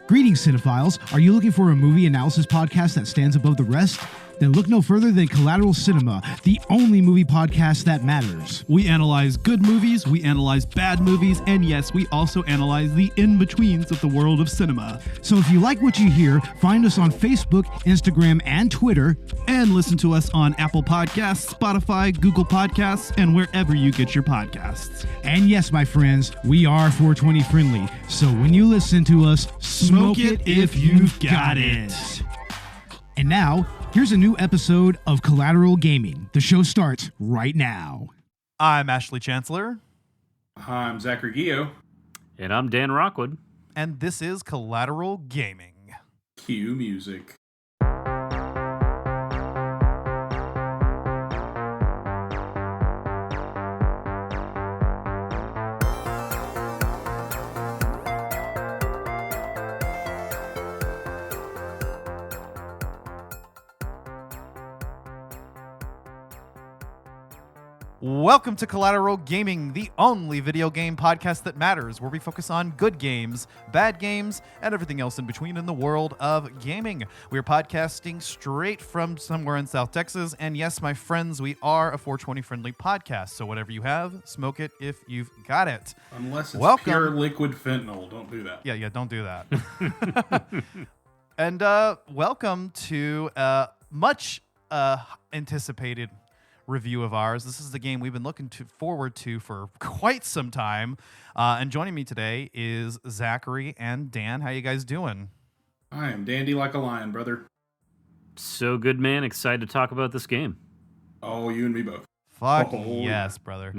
Greetings, cinephiles. Are you looking for a movie analysis podcast that stands above the rest? Then look no further than Collateral Cinema, the only movie podcast that matters. We analyze good movies, we analyze bad movies, and yes, we also analyze the in-betweens of the world of cinema. So if you like what you hear, find us on Facebook, Instagram, and Twitter. And listen to us on Apple Podcasts, Spotify, Google Podcasts, and wherever you get your podcasts. And yes, my friends, we are 420 friendly. So when you listen to us, smoke it if you've got it. And now, here's a new episode of Collateral Gaming. The show starts right now. I'm Ashley Chancellor. I'm Zachary Gio. And I'm Dan Rockwood. And this is Collateral Gaming. Cue music. Welcome to Collateral Gaming, the only video game podcast that matters, where we focus on good games, bad games, and everything else in between in the world of gaming. We're podcasting straight from somewhere in South Texas, and yes, my friends, we are a 420 friendly podcast, so whatever you have, smoke it if you've got it. Unless it's pure liquid fentanyl, don't do that. Yeah, don't do that. And welcome to much anticipated review of ours. This is the game we've been looking forward to for quite some time. And joining me today is Zachary and Dan. How you guys doing? I am dandy like a lion, brother. So good, man. Excited to talk about this game. Oh, you and me both. Fuck yes, brother.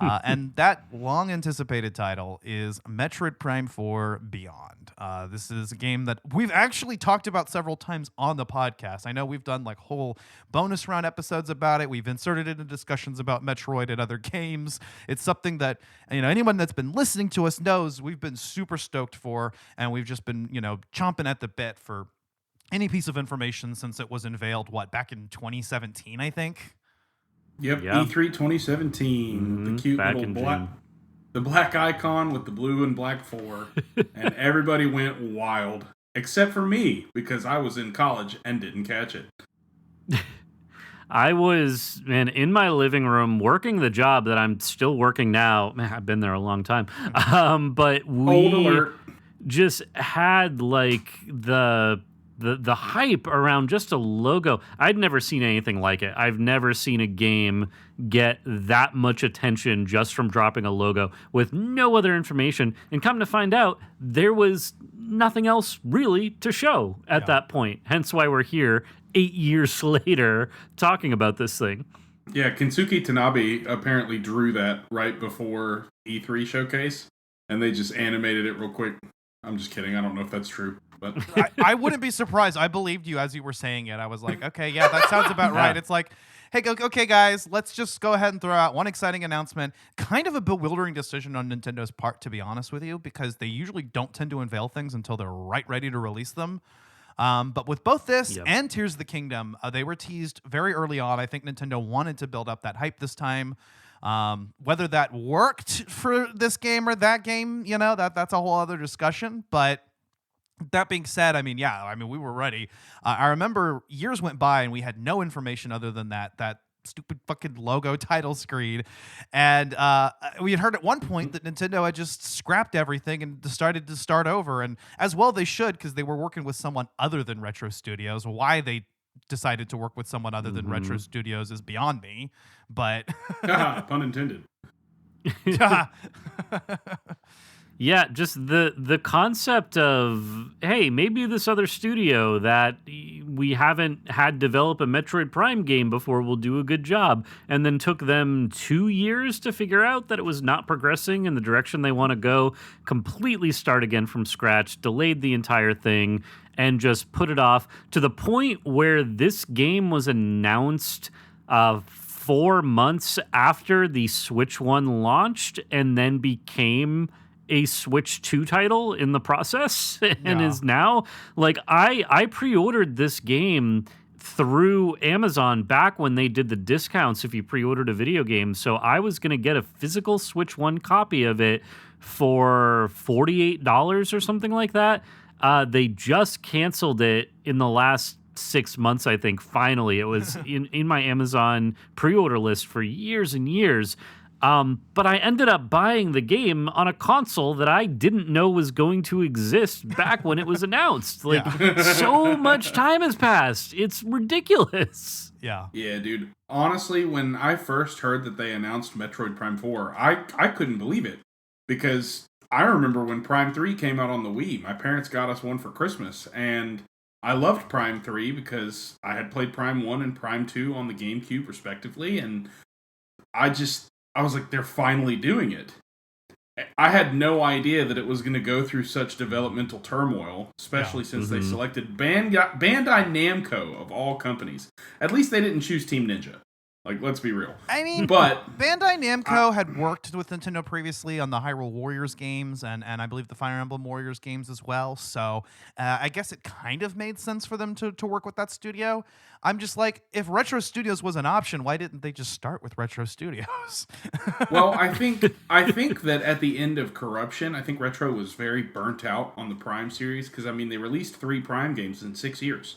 And that long-anticipated title is Metroid Prime 4 Beyond. This is a game that we've actually talked about several times on the podcast. I know we've done like whole bonus round episodes about it. We've inserted it into discussions about Metroid and other games. It's something that, anyone that's been listening to us knows we've been super stoked for, and we've just been, chomping at the bit for any piece of information since it was unveiled, back in 2017, I think? Yep, E3 2017. The cute little black icon with the blue and black 4. And everybody went wild. Except for me, because I was in college and didn't catch it. I was, in my living room working the job that I'm still working now. Man, I've been there a long time. But we just had like the hype around just a logo. I'd never seen anything like it. I've never seen a game get that much attention just from dropping a logo with no other information. And come to find out, there was nothing else really to show at that point. Hence why we're here 8 years later talking about this thing. Yeah, Kensuke Tanabe apparently drew that right before E3 showcase, and they just animated it real quick. I'm just kidding. I don't know if that's true. But I wouldn't be surprised. I believed you as you were saying it. I was like, okay, yeah, that sounds about right. It's like, hey, okay, guys, let's just go ahead and throw out one exciting announcement. Kind of a bewildering decision on Nintendo's part, to be honest with you, because they usually don't tend to unveil things until they're right ready to release them. But with both this and Tears of the Kingdom, they were teased very early on. I think Nintendo wanted to build up that hype this time. Whether that worked for this game or that game, that's a whole other discussion. But that being said, we were ready. I remember years went by and we had no information other than that stupid fucking logo title screen. And we had heard at one point that Nintendo had just scrapped everything and decided to start over. And as well they should, because they were working with someone other than Retro Studios. Why they decided to work with someone other than Retro Studios is beyond me. But pun intended. Yeah, just the concept of, hey, maybe this other studio that we haven't had develop a Metroid Prime game before will do a good job, and then took them 2 years to figure out that it was not progressing in the direction they want to go, completely start again from scratch, delayed the entire thing, and just put it off to the point where this game was announced 4 months after the Switch 1 launched, and then became a Switch 2 title in the process, and is now like I pre-ordered this game through Amazon back when they did the discounts if you pre-ordered a video game. So I was going to get a physical Switch 1 copy of it for $48 or something like that. They just canceled it in the last 6 months, I think. Finally, it was in my Amazon pre-order list for years and years. But I ended up buying the game on a console that I didn't know was going to exist back when it was announced. Like, so much time has passed. It's ridiculous. Yeah. Yeah, dude. Honestly, when I first heard that they announced Metroid Prime 4, I couldn't believe it. Because I remember when Prime 3 came out on the Wii, my parents got us one for Christmas, and I loved Prime 3 because I had played Prime 1 and Prime 2 on the GameCube, respectively, and I was like, they're finally doing it. I had no idea that it was going to go through such developmental turmoil, especially since they selected Bandai Namco, of all companies. At least they didn't choose Team Ninja. Like, let's be real. I mean, but Bandai Namco had worked with Nintendo previously on the Hyrule Warriors games and I believe the Fire Emblem Warriors games as well. So I guess it kind of made sense for them to work with that studio. I'm just like, if Retro Studios was an option, why didn't they just start with Retro Studios? Well, I think that at the end of Corruption, I think Retro was very burnt out on the Prime series because, I mean, they released 3 Prime games in 6 years.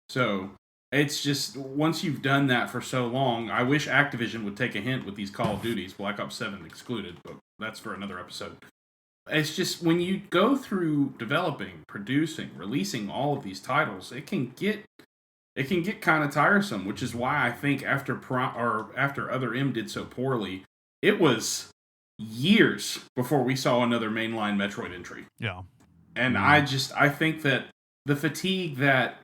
So it's just, once you've done that for so long, I wish Activision would take a hint with these Call of Duties, Black Ops 7 excluded, but that's for another episode. It's just, when you go through developing, producing, releasing all of these titles, it can get kind of tiresome, which is why I think after Other M did so poorly, it was years before we saw another mainline Metroid entry. Yeah. And I think that the fatigue that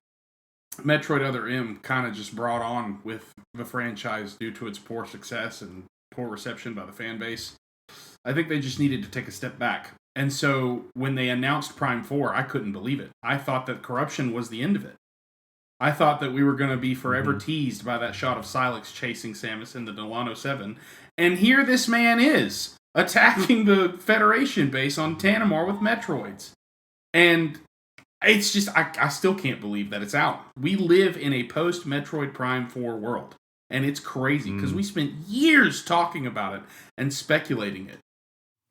Metroid Other M kind of just brought on with the franchise due to its poor success and poor reception by the fan base, I think they just needed to take a step back. And so when they announced Prime 4, I couldn't believe it. I thought that Corruption was the end of it. I thought that we were going to be forever teased by that shot of Silex chasing Samus in the Delano 7. And here this man is, attacking the Federation base on Tanimar with Metroids. And it's just, I still can't believe that it's out. We live in a post-Metroid Prime 4 world. And it's crazy, because we spent years talking about it and speculating it.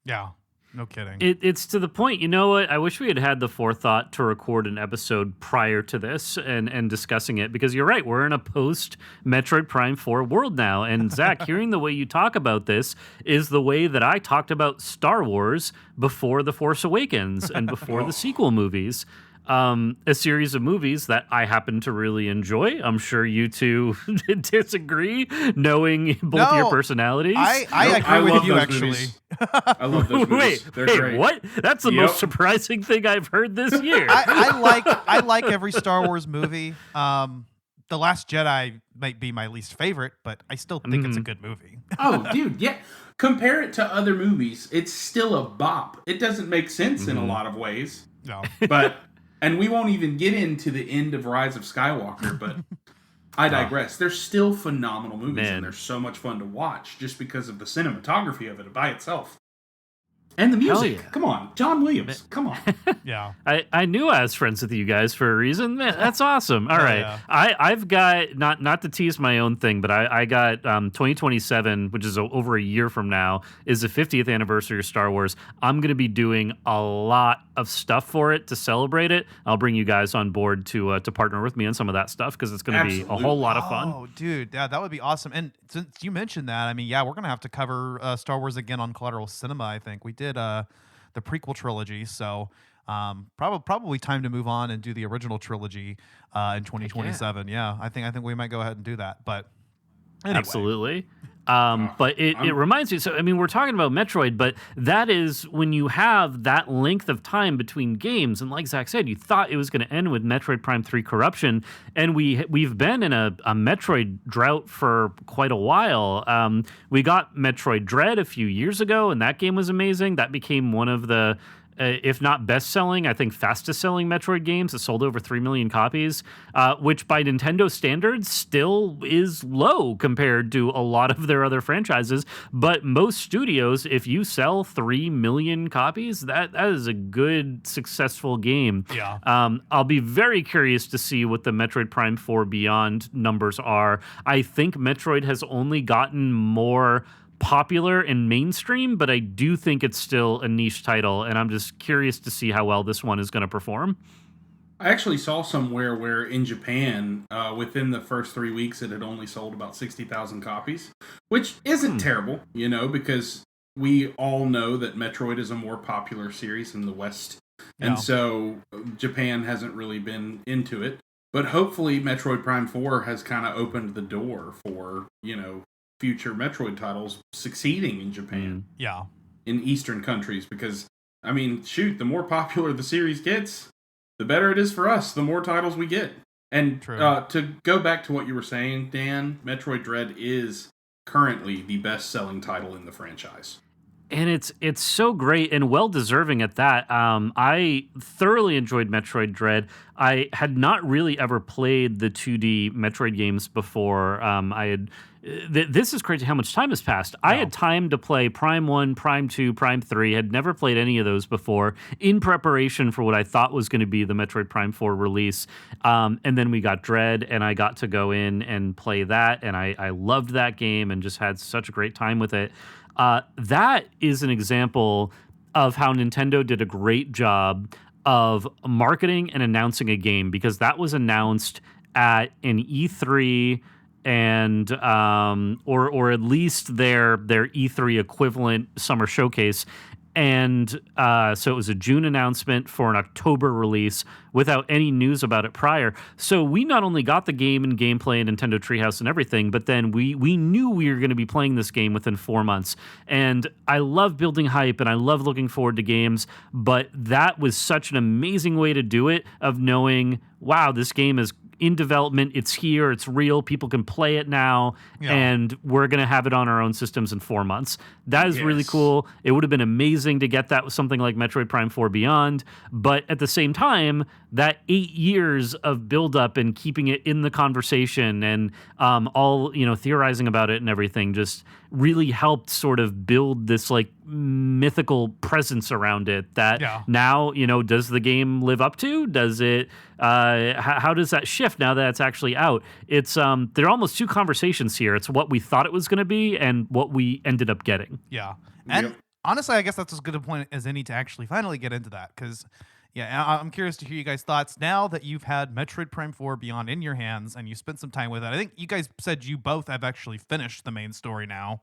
Yeah, no kidding. It's to the point, you know what? I wish we had the forethought to record an episode prior to this and discussing it, because you're right, we're in a post-Metroid Prime 4 world now. And Zach, hearing the way you talk about this is the way that I talked about Star Wars before The Force Awakens and before the sequel movies. A series of movies that I happen to really enjoy. I'm sure you two disagree, knowing both your personalities. I agree with you, actually. I love those movies. They're great. What? That's the most surprising thing I've heard this year. I like every Star Wars movie. The Last Jedi might be my least favorite, but I still think it's a good movie. Oh, dude, yeah. Compare it to other movies. It's still a bop. It doesn't make sense in a lot of ways. No. But... And we won't even get into the end of Rise of Skywalker, but I digress. They're still phenomenal movies, and they're so much fun to watch just because of the cinematography of it by itself. And the music. Yeah. Come on. John Williams. Come on. Yeah. I knew I was friends with you guys for a reason. Man, that's awesome. All right. Yeah. I've got, not to tease my own thing, but I got 2027, which is over a year from now, is the 50th anniversary of Star Wars. I'm going to be doing a lot of stuff for it to celebrate it. I'll bring you guys on board to partner with me on some of that stuff, because it's going to be a whole lot of fun. Oh, dude. Yeah, that would be awesome. And since you mentioned that, I mean, yeah, we're going to have to cover Star Wars again on Collateral Cinema, I think. We did the prequel trilogy, so probably time to move on and do the original trilogy in 2027. Yeah, I think we might go ahead and do that. But anyway. Absolutely. But it reminds me, so I mean, we're talking about Metroid, but that is when you have that length of time between games, and like Zach said, you thought it was going to end with Metroid Prime 3 Corruption, and we've been in a Metroid drought for quite a while. We got Metroid Dread a few years ago, and that game was amazing. That became one of the if not best-selling, I think fastest-selling Metroid games. It sold over 3 million copies, which by Nintendo standards still is low compared to a lot of their other franchises. But most studios, if you sell 3 million copies, that is a good, successful game. Yeah. I'll be very curious to see what the Metroid Prime 4 Beyond numbers are. I think Metroid has only gotten more popular and mainstream, but I do think it's still a niche title, and I'm just curious to see how well this one is going to perform. I actually saw somewhere where in Japan, within the first 3 weeks, it had only sold about 60,000 copies, which isn't terrible, because we all know that Metroid is a more popular series in the West, and so Japan hasn't really been into it. But hopefully Metroid Prime 4 has kind of opened the door for, future Metroid titles succeeding in Japan. Yeah. In Eastern countries, because, the more popular the series gets, the better it is for us, the more titles we get. And to go back to what you were saying, Dan, Metroid Dread is currently the best-selling title in the franchise. And it's so great and well-deserving at that. I thoroughly enjoyed Metroid Dread. I had not really ever played the 2D Metroid games before. This is crazy how much time has passed. I had time to play Prime 1, Prime 2, Prime 3. Had never played any of those before in preparation for what I thought was going to be the Metroid Prime 4 release. And then we got Dread, and I got to go in and play that, and I loved that game and just had such a great time with it. That is an example of how Nintendo did a great job of marketing and announcing a game, because that was announced at an E3 and or at least their E3 equivalent summer showcase. And so it was a June announcement for an October release without any news about it prior. So we not only got the game and gameplay and Nintendo Treehouse and everything, but then we knew we were going to be playing this game within 4 months. And I love building hype and I love looking forward to games, but that was such an amazing way to do it, of knowing, wow, this game is in development, it's here, it's real, people can play it now, and we're going to have it on our own systems in 4 months. That is really cool. It would have been amazing to get that with something like Metroid Prime 4 Beyond, but at the same time, that 8 years of buildup and keeping it in the conversation and all, theorizing about it and everything just really helped sort of build this like mythical presence around it that now, does the game live up to? Does it, how does that shift now that it's actually out? It's, there are almost two conversations here. It's what we thought it was going to be and what we ended up getting. Yeah. And honestly, I guess that's as good a point as any to actually finally get into that, because I'm curious to hear you guys' thoughts now that you've had Metroid Prime 4 Beyond in your hands and you spent some time with it. I think you guys said you both have actually finished the main story now.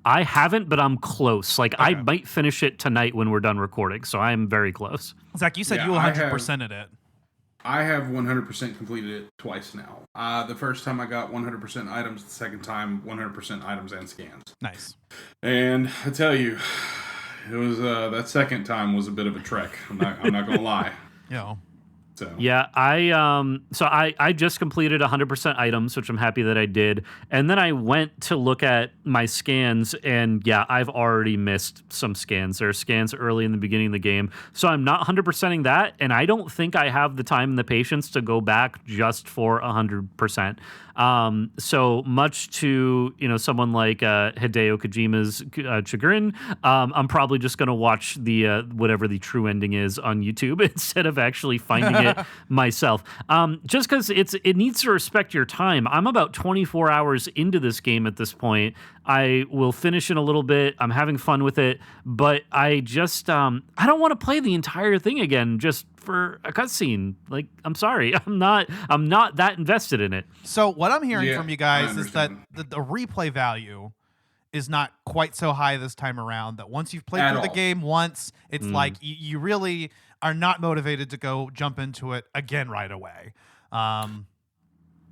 I haven't, but I'm close. Like, I might finish it tonight when we're done recording, so I'm very close. Zach, you said you 100%ed it. I have 100% completed it twice now. The first time I got 100% items, the second time 100% items and scans. Nice. And I tell you, it was that second time was a bit of a trek. I'm not gonna lie. So. Yeah, I just completed 100% items, which I'm happy that I did. And then I went to look at my scans, and I've already missed some scans. There are scans early in the beginning of the game. So I'm not 100%ing that, and I don't think I have the time and the patience to go back just for 100%. So much to, someone like Hideo Kojima's chagrin, I'm probably just going to watch the whatever the true ending is on YouTube instead of actually finding it myself. Just because it needs to respect your time. I'm about 24 hours into this game at this point. I will finish in a little bit. I'm having fun with it, but I just I don't want to play the entire thing again just for a cutscene. Like, I'm sorry, I'm not that invested in it. So what I'm hearing from you guys is that the replay value is not quite so high this time around. That once you've played through the game once, it's like you really are not motivated to go jump into it again right away.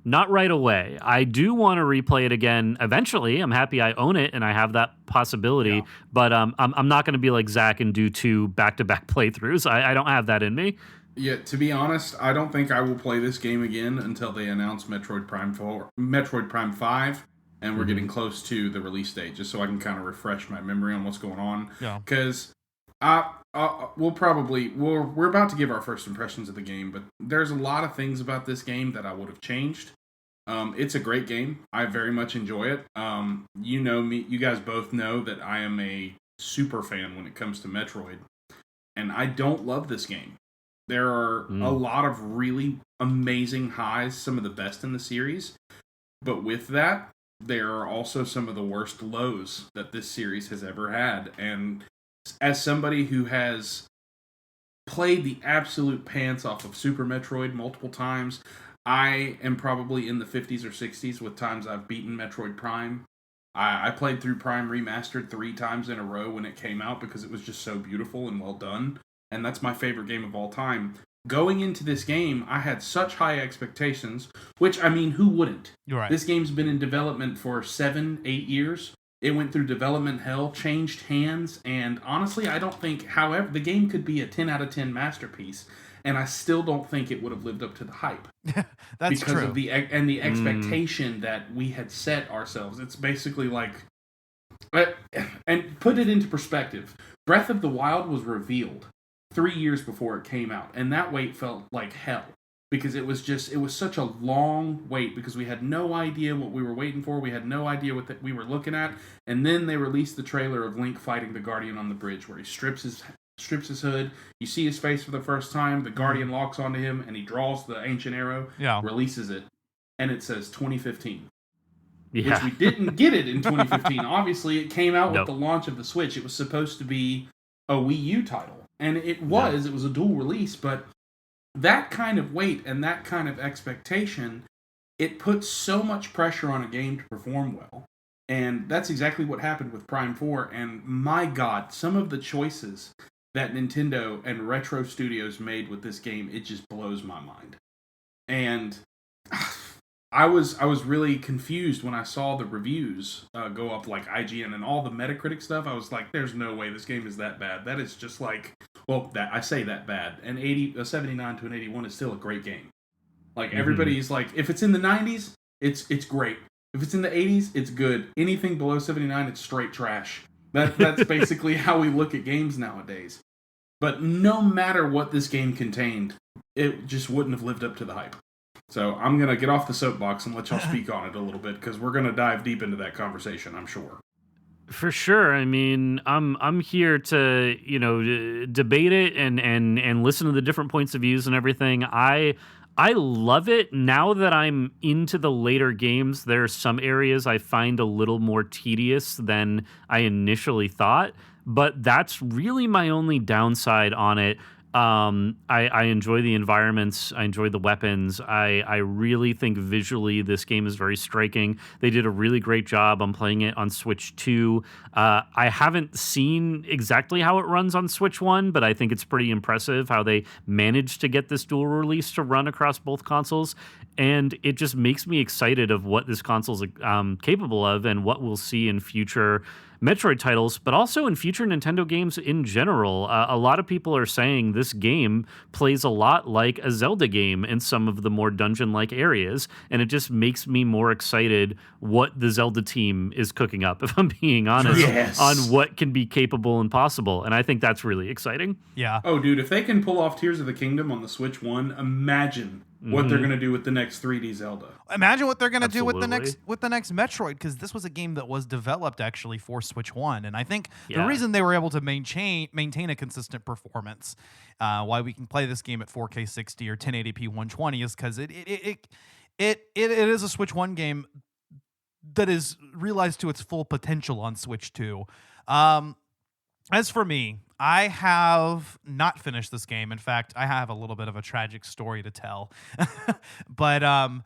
Not right away. I do want to replay it again eventually. I'm happy I own it and I have that possibility, but I'm not going to be like Zach and do 2 back-to-back playthroughs. I don't have that in me. Yeah, to be honest, I don't think I will play this game again until they announce Metroid Prime 5, and we're getting close to the release date, just so I can kind of refresh my memory on what's going on. Yeah. Because We're about to give our first impressions of the game, but there's a lot of things about this game that I would have changed. It's a great game. I very much enjoy it. You know me. You guys both know that I am a super fan when it comes to Metroid, and I don't love this game. There are a lot of really amazing highs, some of the best in the series, but with that, there are also some of the worst lows that this series has ever had. And as somebody who has played the absolute pants off of Super Metroid multiple times, I am probably in the 50s or 60s with times I've beaten Metroid Prime. I played through Prime Remastered 3 times in a row when it came out because it was just so beautiful and well done. And that's my favorite game of all time. Going into this game, I had such high expectations, which, I mean, who wouldn't? You're right. This game's been in development for 7-8 years. It went through development hell, changed hands, and honestly, I don't think, however, the game could be a 10 out of 10 masterpiece, and I still don't think it would have lived up to the hype. That's because true. Of the expectation that we had set ourselves. It's basically like, and put it into perspective, Breath of the Wild was revealed 3 years before it came out, and that wait felt like hell because it was such a long wait because we had no idea what we were waiting for. We had no idea what we were looking at, and then they released the trailer of Link fighting the Guardian on the bridge where he strips his hood. You see his face for the first time. The Guardian locks onto him, and he draws the ancient arrow. Releases it, and it says 2015. Yeah. Which we didn't get it in 2015. Obviously, it came out with the launch of the Switch. It was supposed to be a Wii U title. And it was a dual release, but that kind of weight and that kind of expectation, it puts so much pressure on a game to perform well. And that's exactly what happened with Prime 4. And my God, some of the choices that Nintendo and Retro Studios made with this game, it just blows my mind. And I was really confused when I saw the reviews go up like IGN and all the Metacritic stuff. I was like, there's no way this game is that bad. That is just like, well, that I say that bad. And a 79 to an 81 is still a great game. Like everybody's like, if it's in the 90s, it's great. If it's in the 80s, it's good. Anything below 79, it's straight trash. That's basically how we look at games nowadays. But no matter what this game contained, it just wouldn't have lived up to the hype. So I'm going to get off the soapbox and let y'all speak on it a little bit because we're going to dive deep into that conversation, I'm sure. For sure. I mean, I'm here to, debate it and listen to the different points of views and everything. I love it. Now that I'm into the later games, there are some areas I find a little more tedious than I initially thought, but that's really my only downside on it. I enjoy the environments. I enjoy the weapons. I really think visually this game is very striking. They did a really great job. I'm playing it on Switch 2. I haven't seen exactly how it runs on Switch 1, but I think it's pretty impressive how they managed to get this dual release to run across both consoles. And it just makes me excited of what this console's capable of and what we'll see in future Metroid titles, but also in future Nintendo games in general. A lot of people are saying this game plays a lot like a Zelda game in some of the more dungeon-like areas, and it just makes me more excited what the Zelda team is cooking up, if I'm being honest, on what can be capable and possible, and I think that's really exciting. Yeah. Oh, dude, if they can pull off Tears of the Kingdom on the Switch 1, imagine what they're going to do with the next 3D Zelda. Imagine what they're going to do with the next Metroid, because this was a game that was developed actually for Switch 1, and I think the reason they were able to maintain a consistent performance, why we can play this game at 4K 60 or 1080p 120, is because it is a Switch 1 game that is realized to its full potential on Switch 2. As for me, I have not finished this game. In fact, I have a little bit of a tragic story to tell. But I'm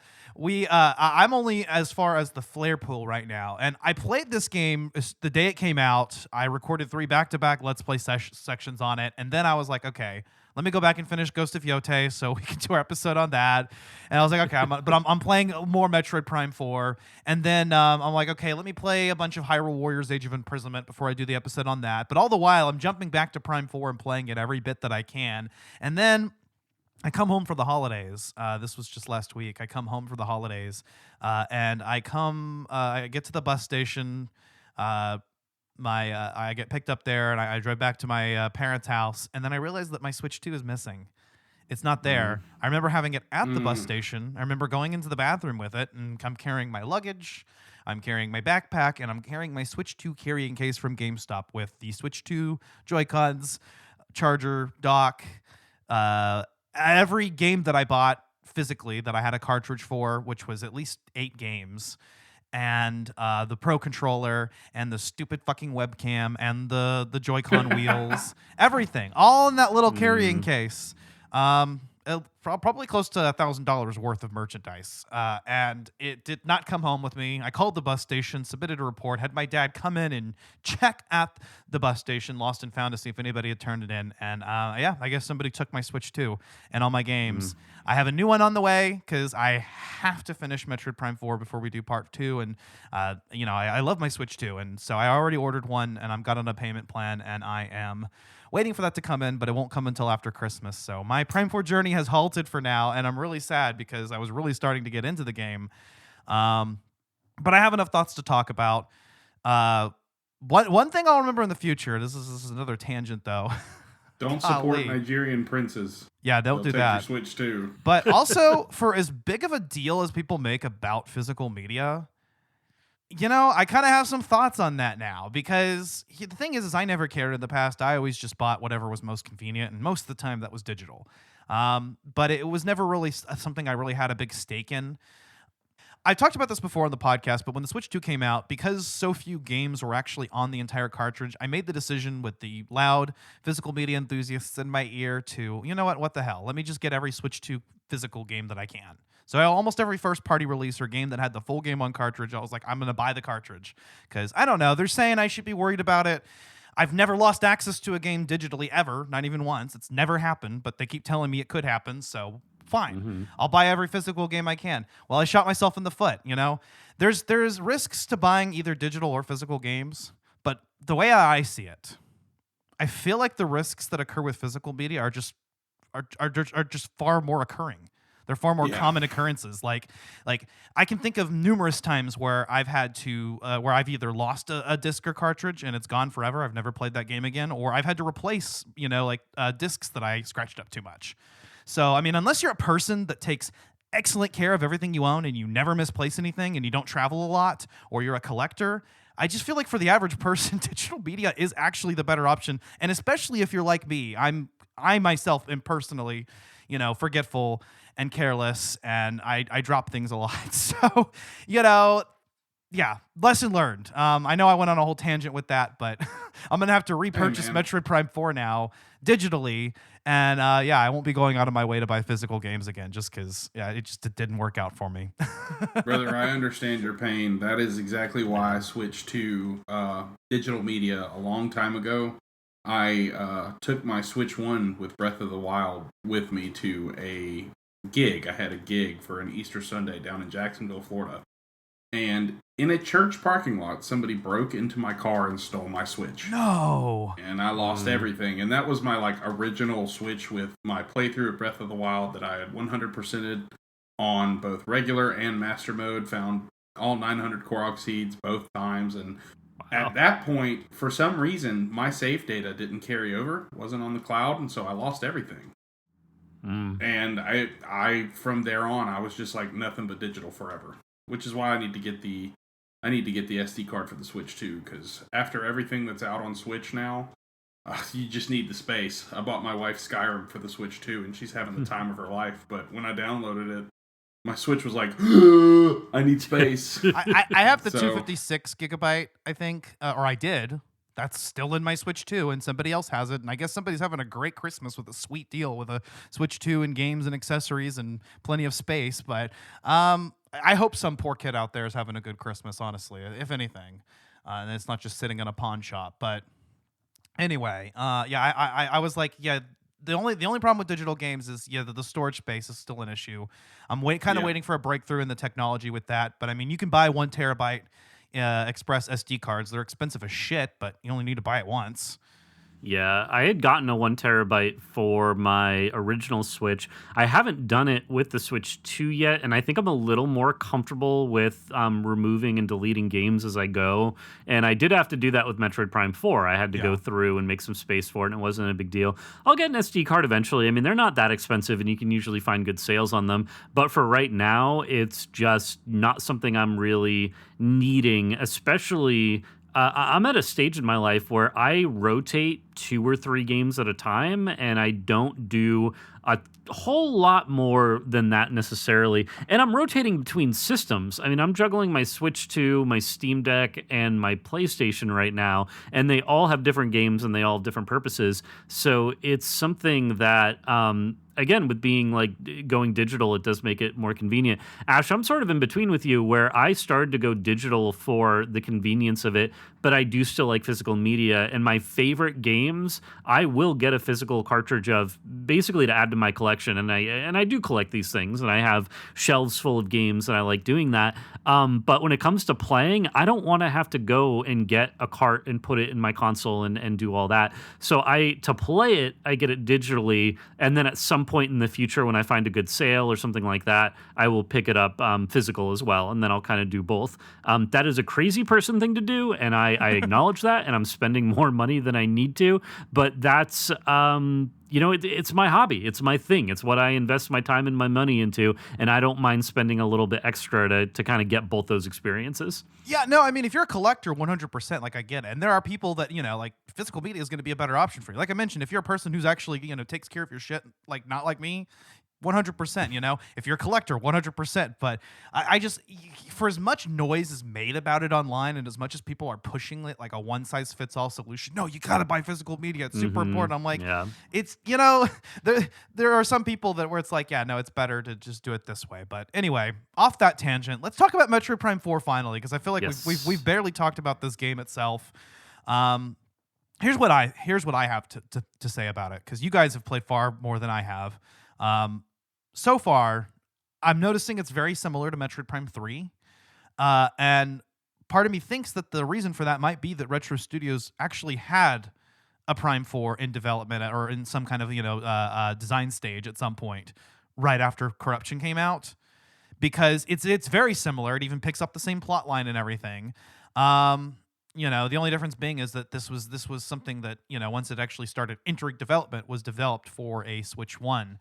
only as far as the flare pool right now. And I played this game the day it came out. I recorded 3 back-to-back Let's Play sections on it. And then I was like, okay, let me go back and finish Ghost of Yote so we can do our episode on that. And I was like, okay, I'm playing more Metroid Prime 4. And then I'm like, okay, let me play a bunch of Hyrule Warriors Age of Imprisonment before I do the episode on that. But all the while, I'm jumping back to Prime 4 and playing it every bit that I can. And then I come home for the holidays. This was just last week. I come home for the holidays. And I get to the bus station. I get picked up there, and I drive back to my parents' house, and then I realized that my Switch 2 is missing. It's not there. I remember having it at the bus station. I remember going into the bathroom with it, and I'm carrying my luggage, I'm carrying my backpack, and I'm carrying my Switch 2 carrying case from GameStop with the Switch 2 Joy-Cons, charger, dock, every game that I bought physically that I had a cartridge for, which was at least 8 games, and the Pro Controller, and the stupid fucking webcam, and the Joy-Con wheels, everything, all in that little carrying case. Probably close to $1,000 worth of merchandise. And it did not come home with me. I called the bus station, submitted a report, had my dad come in and check at the bus station, lost and found, to see if anybody had turned it in. And I guess somebody took my Switch 2 and all my games. I have a new one on the way because I have to finish Metroid Prime 4 before we do part 2. And, I love my Switch 2. And so I already ordered one, and I'm got on a payment plan, and I am waiting for that to come in, but it won't come until after Christmas. So my Prime 4 journey has halted for now, and I'm really sad because I was really starting to get into the game. But I have enough thoughts to talk about. One thing I'll remember in the future, this is another tangent though. Don't support Nigerian princes. Yeah, don't do that. Your Switch too. But also, for as big of a deal as people make about physical media, I kind of have some thoughts on that now, because the thing is I never cared in the past. I always just bought whatever was most convenient, and most of the time that was digital. But it was never really something I really had a big stake in. I talked about this before on the podcast, but when the Switch 2 came out, because so few games were actually on the entire cartridge, I made the decision with the loud physical media enthusiasts in my ear to, what the hell? Let me just get every Switch 2 physical game that I can. So almost every first-party release or game that had the full game on cartridge, I was like, I'm going to buy the cartridge. Because, I don't know, they're saying I should be worried about it. I've never lost access to a game digitally ever, not even once. It's never happened, but they keep telling me it could happen, so fine. I'll buy every physical game I can. Well, I shot myself in the foot, There's risks to buying either digital or physical games, but the way I see it, I feel like the risks that occur with physical media are just far more occurring. They're far more common occurrences. Like I can think of numerous times where I've had to, where I've either lost a disc or cartridge and it's gone forever. I've never played that game again, or I've had to replace, discs that I scratched up too much. So, unless you're a person that takes excellent care of everything you own and you never misplace anything and you don't travel a lot, or you're a collector, I just feel like for the average person, digital media is actually the better option. And especially if you're like me, I myself am personally, forgetful and careless, and I drop things a lot. So, lesson learned. I know I went on a whole tangent with that, but I'm going to have to repurchase Metroid Prime 4 now digitally. And I won't be going out of my way to buy physical games again just because it didn't work out for me. Brother, I understand your pain. That is exactly why I switched to digital media a long time ago. I took my Switch 1 with Breath of the Wild with me to a gig. I had a gig for an Easter Sunday down in Jacksonville, Florida. And in a church parking lot, somebody broke into my car and stole my Switch. No. And I lost everything. And that was my original Switch with my playthrough of Breath of the Wild that I had 100%ed on both regular and master mode. Found all 900 Korok seeds both times. And at that point, for some reason, my save data didn't carry over. Wasn't on the cloud. And so I lost everything. And I from there on, I was just like nothing but digital forever. Which is why I need to get the SD card for the Switch too, because after everything that's out on Switch now, you just need the space. I bought my wife Skyrim for the Switch too, and she's having the time of her life. But when I downloaded it, my Switch was like, I need space. I have the 256 gigabyte, I think, or I did. That's still in my Switch 2, and somebody else has it. And I guess somebody's having a great Christmas with a sweet deal with a Switch 2 and games and accessories and plenty of space. But I hope some poor kid out there is having a good Christmas, honestly, if anything. And it's not just sitting in a pawn shop. But anyway, I was like, the only problem with digital games is the storage space is still an issue. I'm waiting for a breakthrough in the technology with that. But you can buy 1 terabyte Express SD cards. They're expensive as shit, but you only need to buy it once. Yeah, I had gotten a 1 terabyte for my original Switch. I haven't done it with the Switch 2 yet, and I think I'm a little more comfortable with removing and deleting games as I go. And I did have to do that with Metroid Prime 4. I had to go through and make some space for it, and it wasn't a big deal. I'll get an SD card eventually. I mean, they're not that expensive, and you can usually find good sales on them. But for right now, it's just not something I'm really needing, especially I'm at a stage in my life where I rotate 2 or 3 games at a time, and I don't do a whole lot more than that necessarily. And I'm rotating between systems. I mean, I'm juggling my Switch 2, my Steam Deck, and my PlayStation right now, and they all have different games and they all have different purposes. So it's something that, again, with being like going digital, it does make it more convenient. Ash, I'm sort of in between with you where I started to go digital for the convenience of it, but I do still like physical media. And my favorite games, I will get a physical cartridge of basically to add to my collection. And I do collect these things, and I have shelves full of games, and I like doing that. But when it comes to playing, I don't want to have to go and get a cart and put it in my console and do all that. So to play it, I get it digitally, and then at some point in the future when I find a good sale or something like that, I will pick it up physical as well, and then I'll kind of do both. That is a crazy person thing to do, and I acknowledge that, and I'm spending more money than I need to, but that's it's my hobby. It's my thing. It's what I invest my time and my money into, and I don't mind spending a little bit extra to kind of get both those experiences. Yeah, no, I mean, if you're a collector, 100%, like I get it. And there are people that, like physical media is going to be a better option for you. Like I mentioned, if you're a person who's actually, takes care of your shit, like not like me, 100%, if you're a collector, 100%. But I just, for as much noise is made about it online and as much as people are pushing it like a one size fits all solution, no, you got to buy physical media. It's super important. I'm like, it's, there are some people that where it's like, yeah, no, it's better to just do it this way. But anyway, off that tangent, let's talk about Metroid Prime 4 finally, because I feel like we've barely talked about this game itself. Here's what I have to say about it, because you guys have played far more than I have. So far, I'm noticing it's very similar to Metroid Prime 3. And part of me thinks that the reason for that might be that Retro Studios actually had a Prime 4 in development or in some kind of, design stage at some point right after Corruption came out. Because it's very similar. It even picks up the same plot line and everything. The only difference being is that this was something that, once it actually started entering development, was developed for a Switch 1.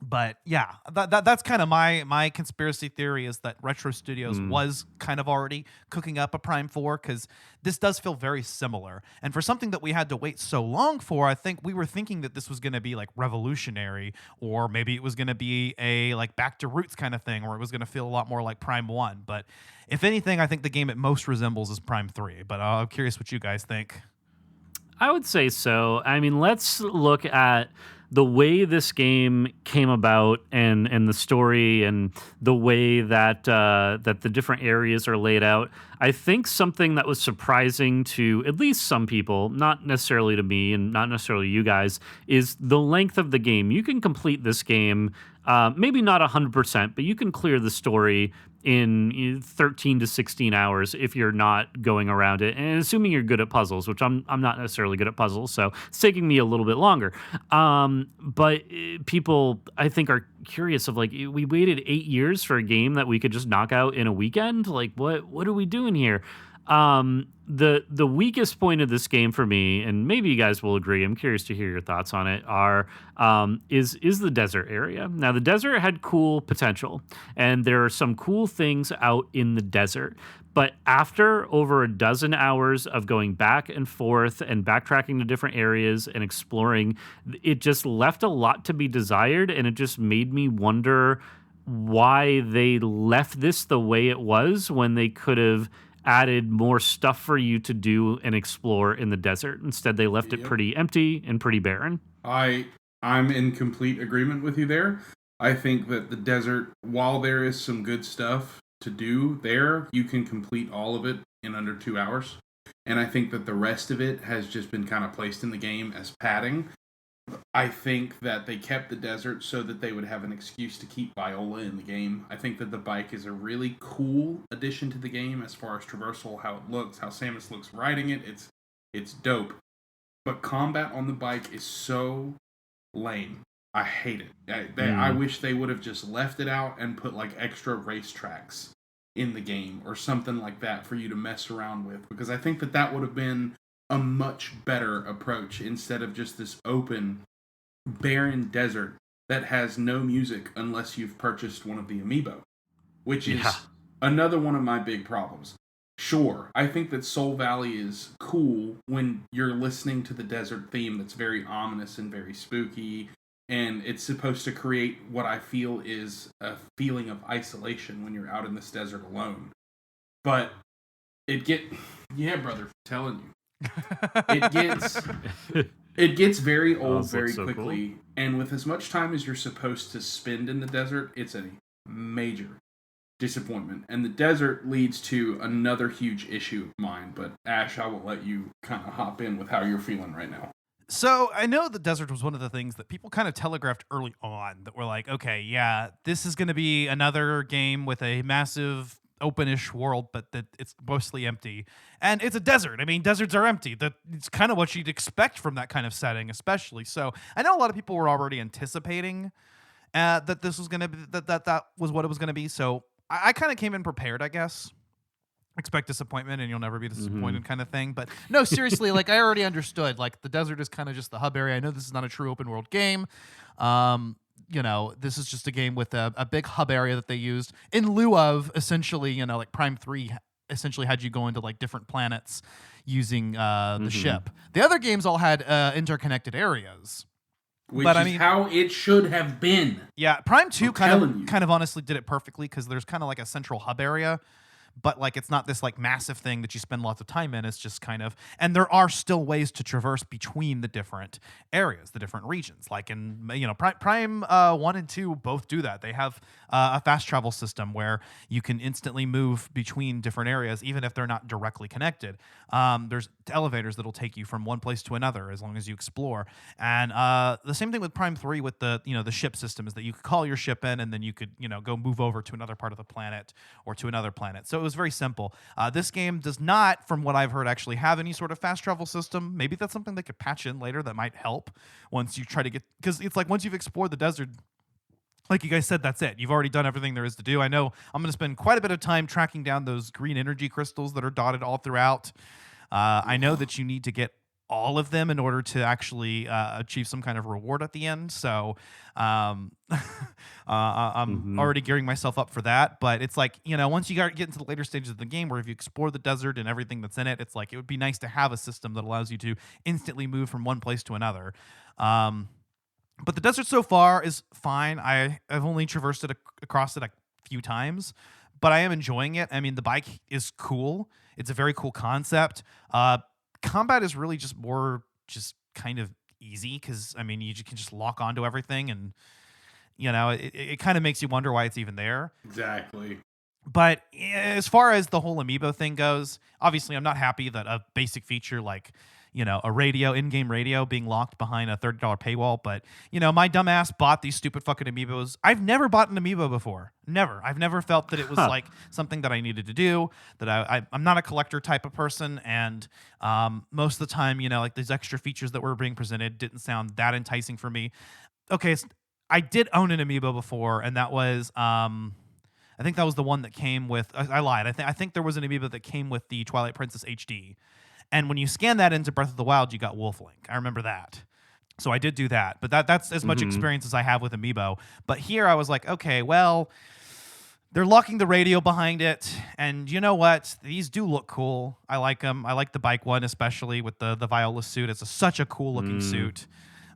But yeah, that's kind of my conspiracy theory, is that Retro Studios was kind of already cooking up a Prime 4, because this does feel very similar. And for something that we had to wait so long for, I think we were thinking that this was going to be like revolutionary, or maybe it was going to be a like back to roots kind of thing, or it was going to feel a lot more like Prime 1. But if anything, I think the game it most resembles is Prime 3. But I'm curious what you guys think. I would say so. I mean, let's look at the way this game came about and the story and the way that that the different areas are laid out. I think something that was surprising to at least some people, not necessarily to me and not necessarily you guys, is the length of the game. You can complete this game, maybe not 100%, but you can clear the story in 13 to 16 hours if you're not going around it, and assuming you're good at puzzles, which I'm not necessarily good at puzzles, so it's taking me a little bit longer. But people, I think, are curious of like, we waited 8 years for a game that we could just knock out in a weekend. Like, what are we doing here? The weakest point of this game for me, and maybe you guys will agree, I'm curious to hear your thoughts on it, is the desert area. Now, the desert had cool potential, and there are some cool things out in the desert. But after over a dozen hours of going back and forth and backtracking to different areas and exploring, it just left a lot to be desired, and it just made me wonder why they left this the way it was when they could have added more stuff for you to do and explore in the desert. Instead, they left it pretty empty and pretty barren. I'm in complete agreement with you there. I think that the desert, while there is some good stuff to do there, you can complete all of it in under 2 hours. And I think that the rest of it has just been kind of placed in the game as padding. I think that they kept the desert so that they would have an excuse to keep Viola in the game. I think that the bike is a really cool addition to the game as far as traversal, how it looks, how Samus looks riding it. It's dope. but combat on the bike is so lame. I hate it. I wish they would have just left it out and put like extra racetracks in the game or something like that for you to mess around with, because I think that would have been a much better approach instead of just this open, barren desert that has no music unless you've purchased one of the amiibo, which is another one of my big problems. Sure, I think that Soul Valley is cool when you're listening to the desert theme that's very ominous and very spooky, and it's supposed to create what I feel is a feeling of isolation when you're out in this desert alone. But yeah, brother, I'm telling you. It gets very old very quickly, cool. And with as much time as you're supposed to spend in the desert, it's a major disappointment. And the desert leads to another huge issue of mine, but Ash, I will let you kind of hop in with how you're feeling right now. So I know the desert was one of the things that people kind of telegraphed early on that were like, okay, yeah, this is going to be another game with a massive openish world, but that it's mostly empty. And it's a desert. I mean, deserts are empty. It's kind of what you'd expect from that kind of setting, especially. So I know a lot of people were already anticipating that this was going to be, that was what it was going to be. So I kind of came in prepared, I guess. Expect disappointment and you'll never be disappointed kind of thing. But no, seriously, like I already understood, like the desert is kind of just the hub area. I know this is not a true open world game. You know, this is just a game with a big hub area that they used in lieu of essentially, you know, like Prime 3 essentially had you go into like different planets using the ship. The other games all had interconnected areas. Which is how it should have been. Yeah, Prime 2 kind of honestly did it perfectly because there's kind of like a central hub area. But like it's not this like massive thing that you spend lots of time in. It's just kind of, and there are still ways to traverse between the different areas, the different regions. Like in Prime 1 and 2 both do that. They have a fast travel system where you can instantly move between different areas, even if they're not directly connected. There's elevators that'll take you from one place to another as long as you explore. And the same thing with Prime 3 with the ship system is that you could call your ship in and then you could go move over to another part of the planet or to another planet. So it was very simple. This game does not, from what I've heard, actually have any sort of fast travel system. Maybe that's something they could patch in later that might help once you try to get, because it's like once you've explored the desert, like you guys said, that's it. You've already done everything there is to do. I know I'm going to spend quite a bit of time tracking down those green energy crystals that are dotted all throughout. I know that you need to get all of them in order to actually achieve some kind of reward at the end. So I'm already gearing myself up for that. But it's like, once you get into the later stages of the game where if you explore the desert and everything that's in it, it's like it would be nice to have a system that allows you to instantly move from one place to another. But the desert so far is fine. I've only traversed it across it a few times, but I am enjoying it. I mean, the bike is cool. It's a very cool concept. Combat is really just more just kind of easy because, I mean, you can just lock onto everything and, it kind of makes you wonder why it's even there. Exactly. But as far as the whole amiibo thing goes, obviously I'm not happy that a basic feature like, a radio, in-game radio being locked behind a $30 paywall. But, my dumb ass bought these stupid fucking amiibos. I've never bought an amiibo before. Never. I've never felt that it was like something that I needed to do, that I'm not a collector type of person. And most of the time, like these extra features that were being presented didn't sound that enticing for me. Okay, so I did own an amiibo before, and that was... I think that was the one that came with... I lied. I think there was an amiibo that came with the Twilight Princess HD. And when you scan that into Breath of the Wild, you got Wolf Link. I remember that. So I did do that. But that's as much experience as I have with amiibo. But here I was like, okay, well, they're locking the radio behind it. And you know what? These do look cool. I like them. I like the bike one, especially with the Viola suit. It's such a cool looking suit.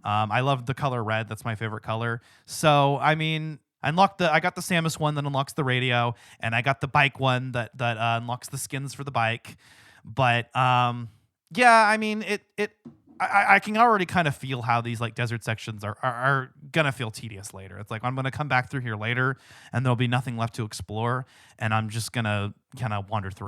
I love the color red. That's my favorite color. So, I mean... I got the Samus one that unlocks the radio, and I got the bike one that unlocks the skins for the bike. But yeah, I mean, I can already kind of feel how these like desert sections are gonna feel tedious later. It's like I'm gonna come back through here later, and there'll be nothing left to explore, and I'm just gonna kind of wander through.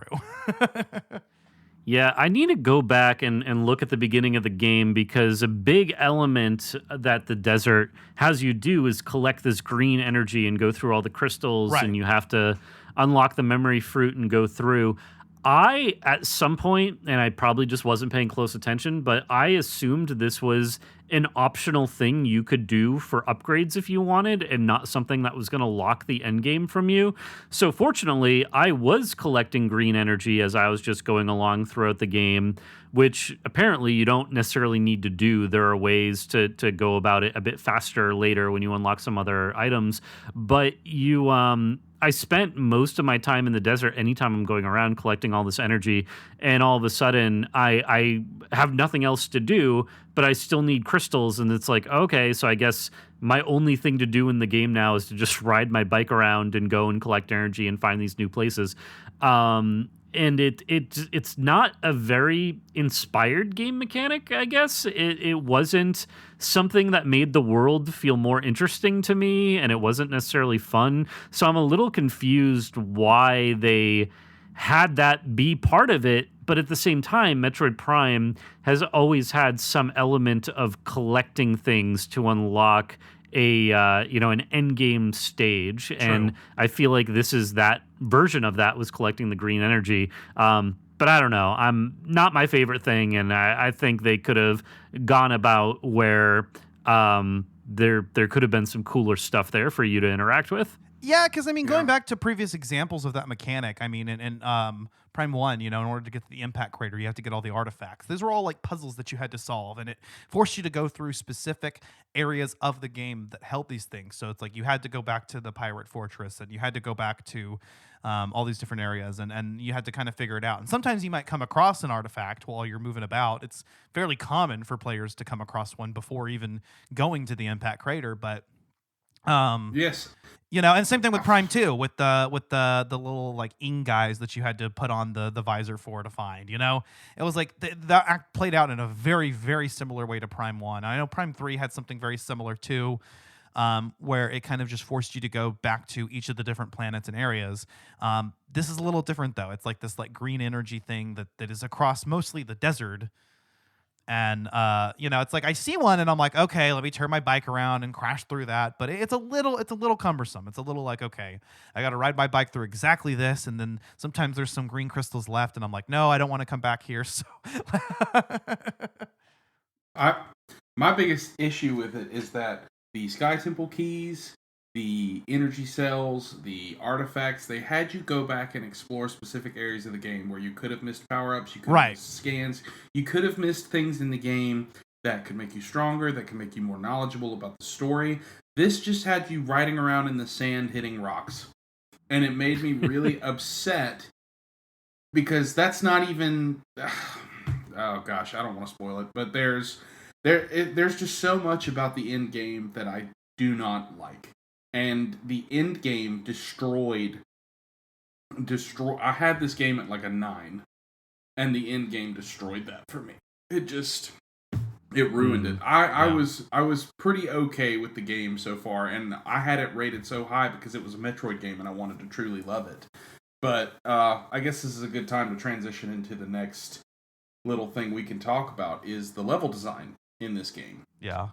Yeah, I need to go back and look at the beginning of the game because a big element that the desert has you do is collect this green energy and go through all the crystals, right. And you have to unlock the memory fruit and go through. I, at some point, and I probably just wasn't paying close attention, but I assumed this was an optional thing you could do for upgrades if you wanted, and not something that was going to lock the end game from you. So fortunately, I was collecting green energy as I was just going along throughout the game, which apparently you don't necessarily need to do. There are ways to go about it a bit faster later when you unlock some other items, but I spent most of my time in the desert anytime I'm going around collecting all this energy, and all of a sudden I have nothing else to do, but I still need crystals, and it's like, okay, so I guess my only thing to do in the game now is to just ride my bike around and go and collect energy and find these new places. And it's not a very inspired game mechanic, I guess. It wasn't something that made the world feel more interesting to me, and it wasn't necessarily fun. So I'm a little confused why they had that be part of it. But at the same time, Metroid Prime has always had some element of collecting things to unlock an end game stage. True. And I feel like this is that version of that, was collecting the green energy. But I don't know. I'm not my favorite thing, and I think they could have gone about where there could have been some cooler stuff there for you to interact with. Yeah, because I mean, going back to previous examples of that mechanic, I mean, in Prime 1, in order to get to the impact crater, you have to get all the artifacts. Those were all like puzzles that you had to solve, and it forced you to go through specific areas of the game that held these things. So it's like you had to go back to the pirate fortress, and you had to go back to all these different areas, and you had to kind of figure it out. And sometimes you might come across an artifact while you're moving about. It's fairly common for players to come across one before even going to the impact crater, but yes. And same thing with Prime 2 with the little like ing guys that you had to put on the visor for to find. It was like that act played out in a very, very similar way to Prime 1. I know Prime 3 had something very similar too, where it kind of just forced you to go back to each of the different planets and areas. This is a little different though. It's like this like green energy thing that is across mostly the desert. And, it's like I see one and I'm like, okay, let me turn my bike around and crash through that. But it's a little cumbersome. It's a little like, okay, I got to ride my bike through exactly this. And then sometimes there's some green crystals left. And I'm like, no, I don't want to come back here. So my biggest issue with it is that the Sky Temple keys, the energy cells, the artifacts, they had you go back and explore specific areas of the game where you could have missed power-ups, you could have missed scans, you could have missed things in the game that could make you stronger, that could make you more knowledgeable about the story. This just had you riding around in the sand hitting rocks. And it made me really upset because that's not even... Oh gosh, I don't want to spoil it, but there's just so much about the end game that I do not like. And the end game destroyed. I had this game at like a 9, and the end game destroyed that for me. It ruined it. I was pretty okay with the game so far, and I had it rated so high because it was a Metroid game, and I wanted to truly love it. But I guess this is a good time to transition into the next little thing we can talk about is the level design in this game. Yeah.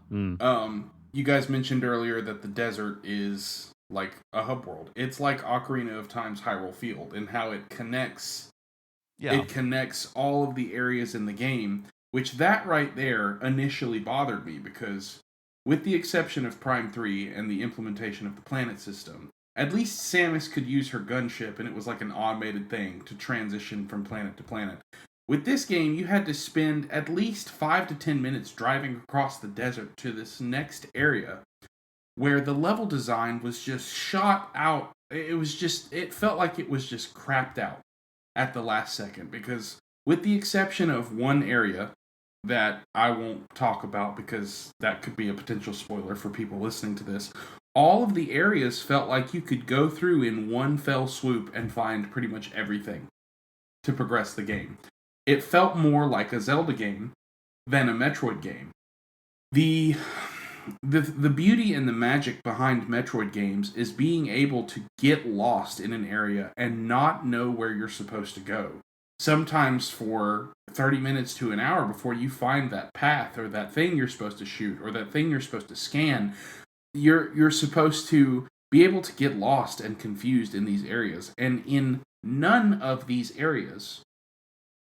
You guys mentioned earlier that the desert is like a hub world. It's like Ocarina of Time's Hyrule Field and how it connects. Yeah. It connects all of the areas in the game, which that right there initially bothered me because with the exception of Prime 3 and the implementation of the planet system, at least Samus could use her gunship and it was like an automated thing to transition from planet to planet. With this game, you had to spend at least 5 to 10 minutes driving across the desert to this next area where the level design was just shot out. It felt like it was just crapped out at the last second because with the exception of one area that I won't talk about because that could be a potential spoiler for people listening to this, all of the areas felt like you could go through in one fell swoop and find pretty much everything to progress the game. It felt more like a Zelda game than a Metroid game. The beauty and the magic behind Metroid games is being able to get lost in an area and not know where you're supposed to go. Sometimes for 30 minutes to an hour before you find that path or that thing you're supposed to shoot or that thing you're supposed to scan, you're supposed to be able to get lost and confused in these areas. And in None of these areas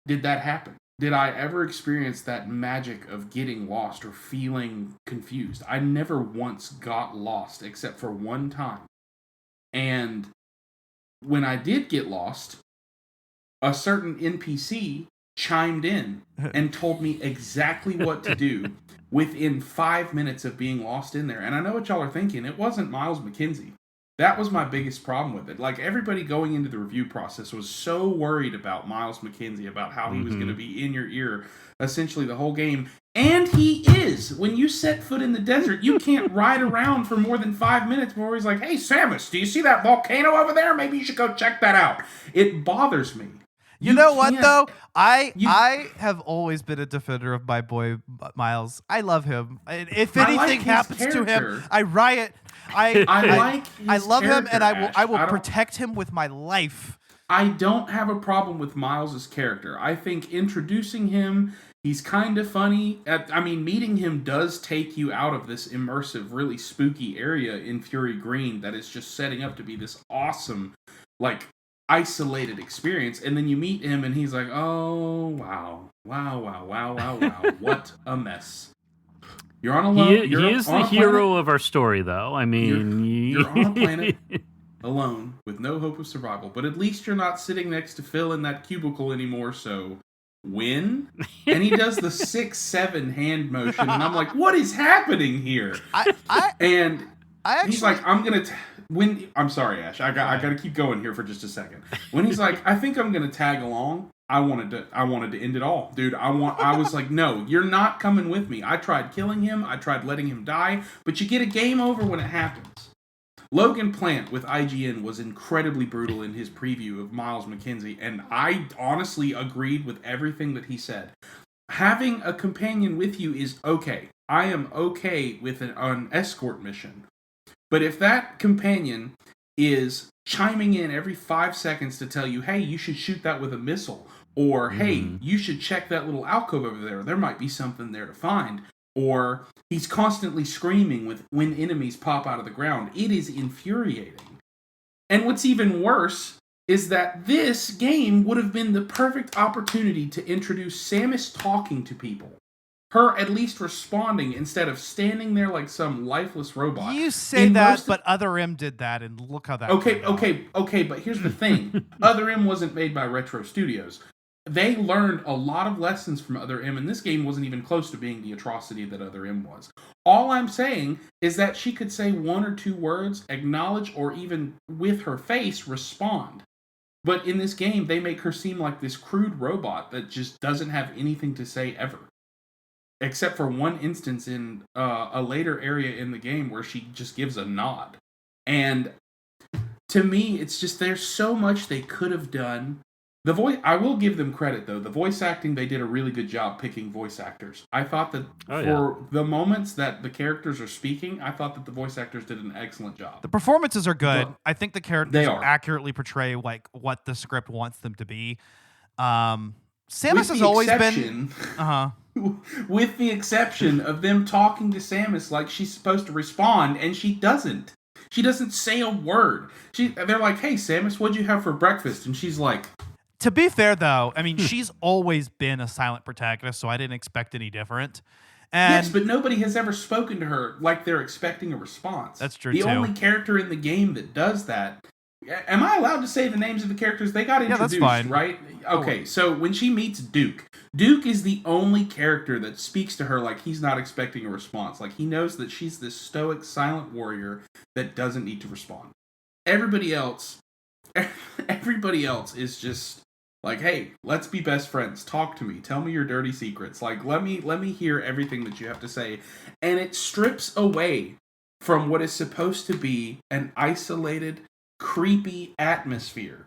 did that happen. Did I ever experience that magic of getting lost or feeling confused? I never once got lost except for one time. And when I did get lost, a certain NPC chimed in and told me exactly what to do within 5 minutes of being lost in there. And I know what y'all are thinking. It wasn't Miles McKenzie. That was my biggest problem with it. Like, everybody going into the review process was so worried about Miles McKenzie, about how he was going to be in your ear essentially the whole game. And he is. When you set foot in the desert, you can't ride around for more than 5 minutes before he's like, hey, Samus, do you see that volcano over there? Maybe you should go check that out. It bothers me. You know what, though? I have always been a defender of my boy Miles. I love him. If anything happens to him, I riot. I love him, and I will protect him with my life. I don't have a problem with Miles's character. I think introducing him, he's kind of funny. Meeting him does take you out of this immersive, really spooky area in Fury Green that is just setting up to be this awesome, like, isolated experience. And then you meet him, and he's like, oh, wow, what a mess. You're on a lone. He is the hero of our story, though. I mean, you're on a planet alone with no hope of survival. But at least you're not sitting next to Phil in that cubicle anymore. So win. And he does the 6-7 hand motion, and I'm like, what is happening here? He's like, I'm gonna. I'm sorry, Ash. I got to keep going here for just a second. When he's like, I think I'm gonna tag along. I wanted to end it all, dude. I was like, no, you're not coming with me. I tried killing him. I tried letting him die, but you get a game over when it happens. Logan Plant with IGN was incredibly brutal in his preview of Miles McKenzie, and I honestly agreed with everything that he said. Having a companion with you is okay. I am okay with an escort mission. But if that companion is chiming in every 5 seconds to tell you, hey, you should shoot that with a missile, or hey, you should check that little alcove over there. There might be something there to find. Or he's constantly screaming when enemies pop out of the ground. It is infuriating. And what's even worse is that this game would have been the perfect opportunity to introduce Samus talking to people. Her at least responding instead of standing there like some lifeless robot. You say that, but Other M did that, and look how that Okay, but here's the thing. Other M wasn't made by Retro Studios. They learned a lot of lessons from Other M, and this game wasn't even close to being the atrocity that Other M was. All I'm saying is that she could say 1 or 2 words, acknowledge, or even with her face, respond. But in this game, they make her seem like this crude robot that just doesn't have anything to say ever. Except for one instance in a later area in the game where she just gives a nod. And to me, it's just there's so much they could have done. I will give them credit, though. The voice acting, they did a really good job picking voice actors. I thought that the moments that the characters are speaking, I thought that the voice actors did an excellent job. The performances are good. I think the characters accurately portray like what the script wants them to be. Samus has always been... With the exception of them talking to Samus like she's supposed to respond, and she doesn't. She doesn't say a word. They're like, hey, Samus, what'd you have for breakfast? And she's like... To be fair, though, I mean, she's always been a silent protagonist, so I didn't expect any different. Yes, but nobody has ever spoken to her like they're expecting a response. That's true, The only character in the game that does that... Am I allowed to say the names of the characters? They got introduced, that's fine. Right? Okay, so when she meets Duke is the only character that speaks to her like he's not expecting a response. Like, he knows that she's this stoic, silent warrior that doesn't need to respond. Everybody else is just like, hey, let's be best friends. Talk to me. Tell me your dirty secrets. Like, let me hear everything that you have to say. And it strips away from what is supposed to be an isolated, creepy atmosphere.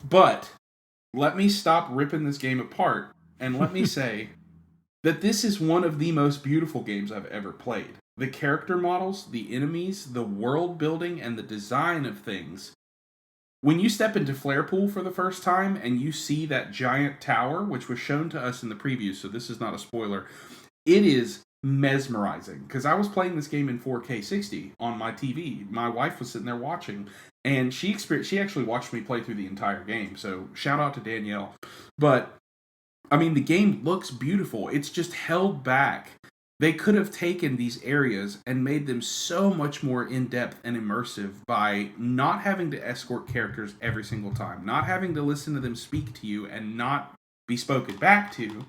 But let me stop ripping this game apart and let me say that this is one of the most beautiful games I've ever played. The character models, the enemies, the world building, and the design of things. When you step into Flarepool for the first time and you see that giant tower, which was shown to us in the preview, so this is not a spoiler, it is mesmerizing. Because I was playing this game in 4K 60 on my TV. My wife was sitting there watching, and she actually watched me play through the entire game. So shout out to Danielle. But I mean, the game looks beautiful. It's just held back. They could have taken these areas and made them so much more in-depth and immersive by not having to escort characters every single time, not having to listen to them speak to you and not be spoken back to.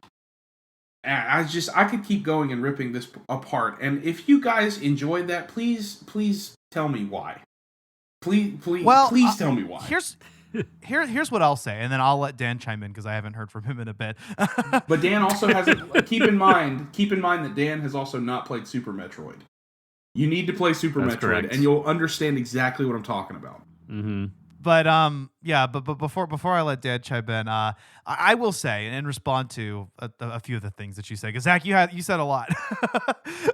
I could keep going and ripping this apart. And if you guys enjoyed that, please tell me why. Please tell me why. Here's what I'll say, and then I'll let Dan chime in because I haven't heard from him in a bit. But Dan also hasn't. Keep in mind that Dan has also not played Super Metroid. You need to play Super Metroid, correct. And you'll understand exactly what I'm talking about. Mm-hmm. But but before I let Dan chime in, I will say and respond to a few of the things that you said. Because Zach, you said a lot.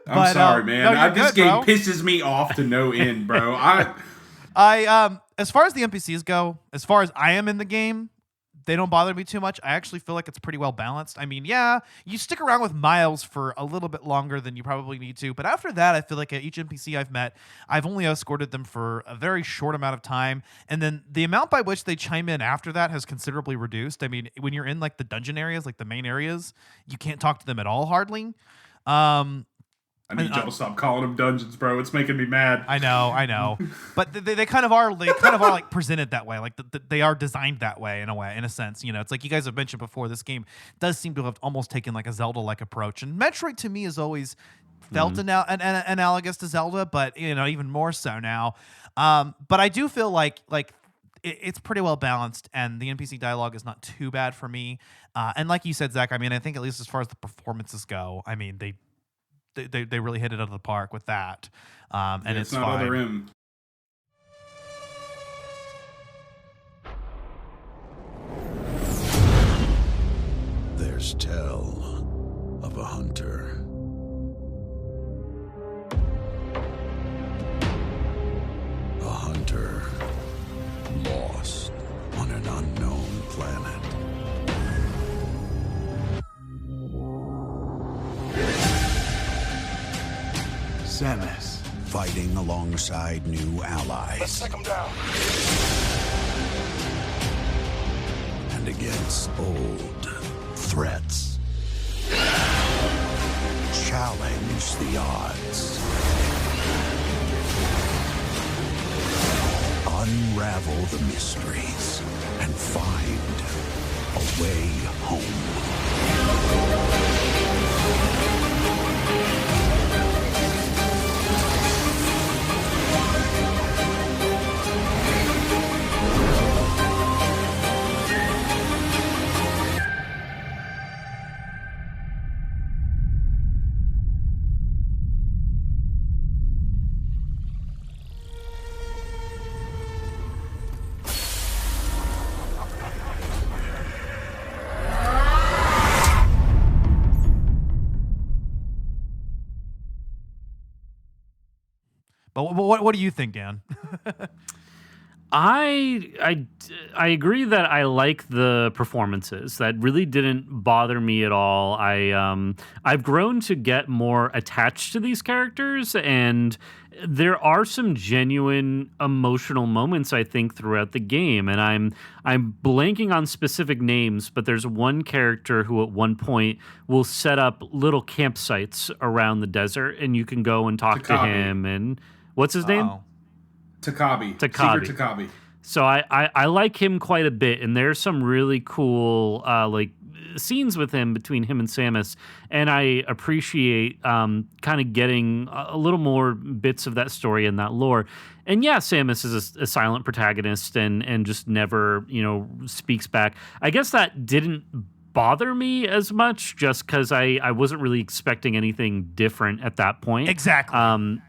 I'm sorry, man. No, this game pisses me off to no end, bro. I as far as the NPCs go, as far as I am in the game, they don't bother me too much. I actually feel like it's pretty well balanced. I mean, yeah, you stick around with Miles for a little bit longer than you probably need to, but after that, I feel like each NPC I've met, I've only escorted them for a very short amount of time, and then the amount by which they chime in after that has considerably reduced. I mean, when you're in like the dungeon areas, like the main areas, you can't talk to them at all, hardly. I need y'all to stop calling them dungeons, bro. It's making me mad. I know. But they kind of are. They kind of are like presented that way. Like they are designed that way in a sense. You know, it's like you guys have mentioned before. This game does seem to have almost taken like a Zelda-like approach. And Metroid to me has always felt analogous to Zelda, but you know, even more so now. But I do feel like it's pretty well balanced, and the NPC dialogue is not too bad for me. And like you said, Zach, I mean, I think at least as far as the performances go, I mean, they really hit it out of the park with that. And it's not fine. Other M. There's tell of a hunter. A hunter lost on an unknown planet. Sebesta. Fighting alongside new allies. Let's take them down. And against old threats. Challenge the odds. Unravel the mysteries and find a way home. But what do you think, Dan? I agree that I like the performances. That really didn't bother me at all. I've grown to get more attached to these characters, and there are some genuine emotional moments, I think, throughout the game. And I'm blanking on specific names, but there's one character who at one point will set up little campsites around the desert, and you can go and talk to him. And what's his name? Takabi. Secret Takabi. So I like him quite a bit, and there's some really cool scenes with him between him and Samus, and I appreciate kind of getting a little more bits of that story and that lore. And yeah, Samus is a silent protagonist and just never, speaks back. I guess that didn't bother me as much just because I wasn't really expecting anything different at that point. Exactly.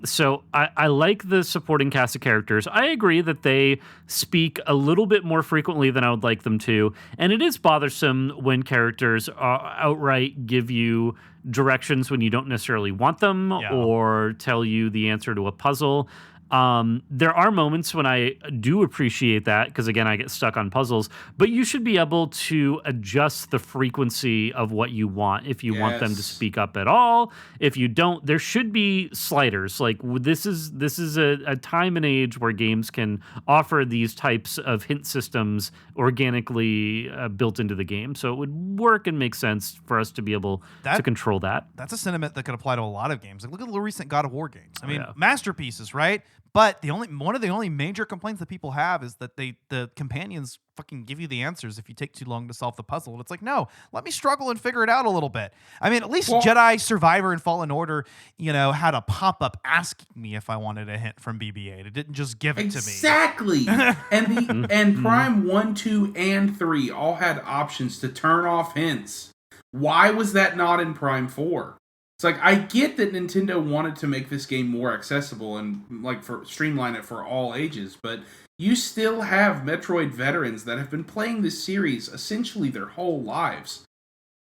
So I like the supporting cast of characters. I agree that they speak a little bit more frequently than I would like them to. And it is bothersome when characters outright give you directions when you don't necessarily want them or tell you the answer to a puzzle. There are moments when I do appreciate that because, again, I get stuck on puzzles, but you should be able to adjust the frequency of what you want if you want them to speak up at all. If you don't, there should be sliders. Like this is a time and age where games can offer these types of hint systems organically built into the game. So it would work and make sense for us to be able to control that. That's a sentiment that could apply to a lot of games. Like look at the recent God of War games. I mean, masterpieces, right? But one of the only major complaints that people have is that the companions fucking give you the answers if you take too long to solve the puzzle. And it's like, no, let me struggle and figure it out a little bit. I mean, at least Jedi Survivor and Fallen Order, had a pop-up asking me if I wanted a hint from BB-8. It didn't just give it to me. Exactly. And Prime 1, 2, and 3 all had options to turn off hints. Why was that not in Prime 4? It's like, I get that Nintendo wanted to make this game more accessible and streamline it for all ages, but you still have Metroid veterans that have been playing this series essentially their whole lives.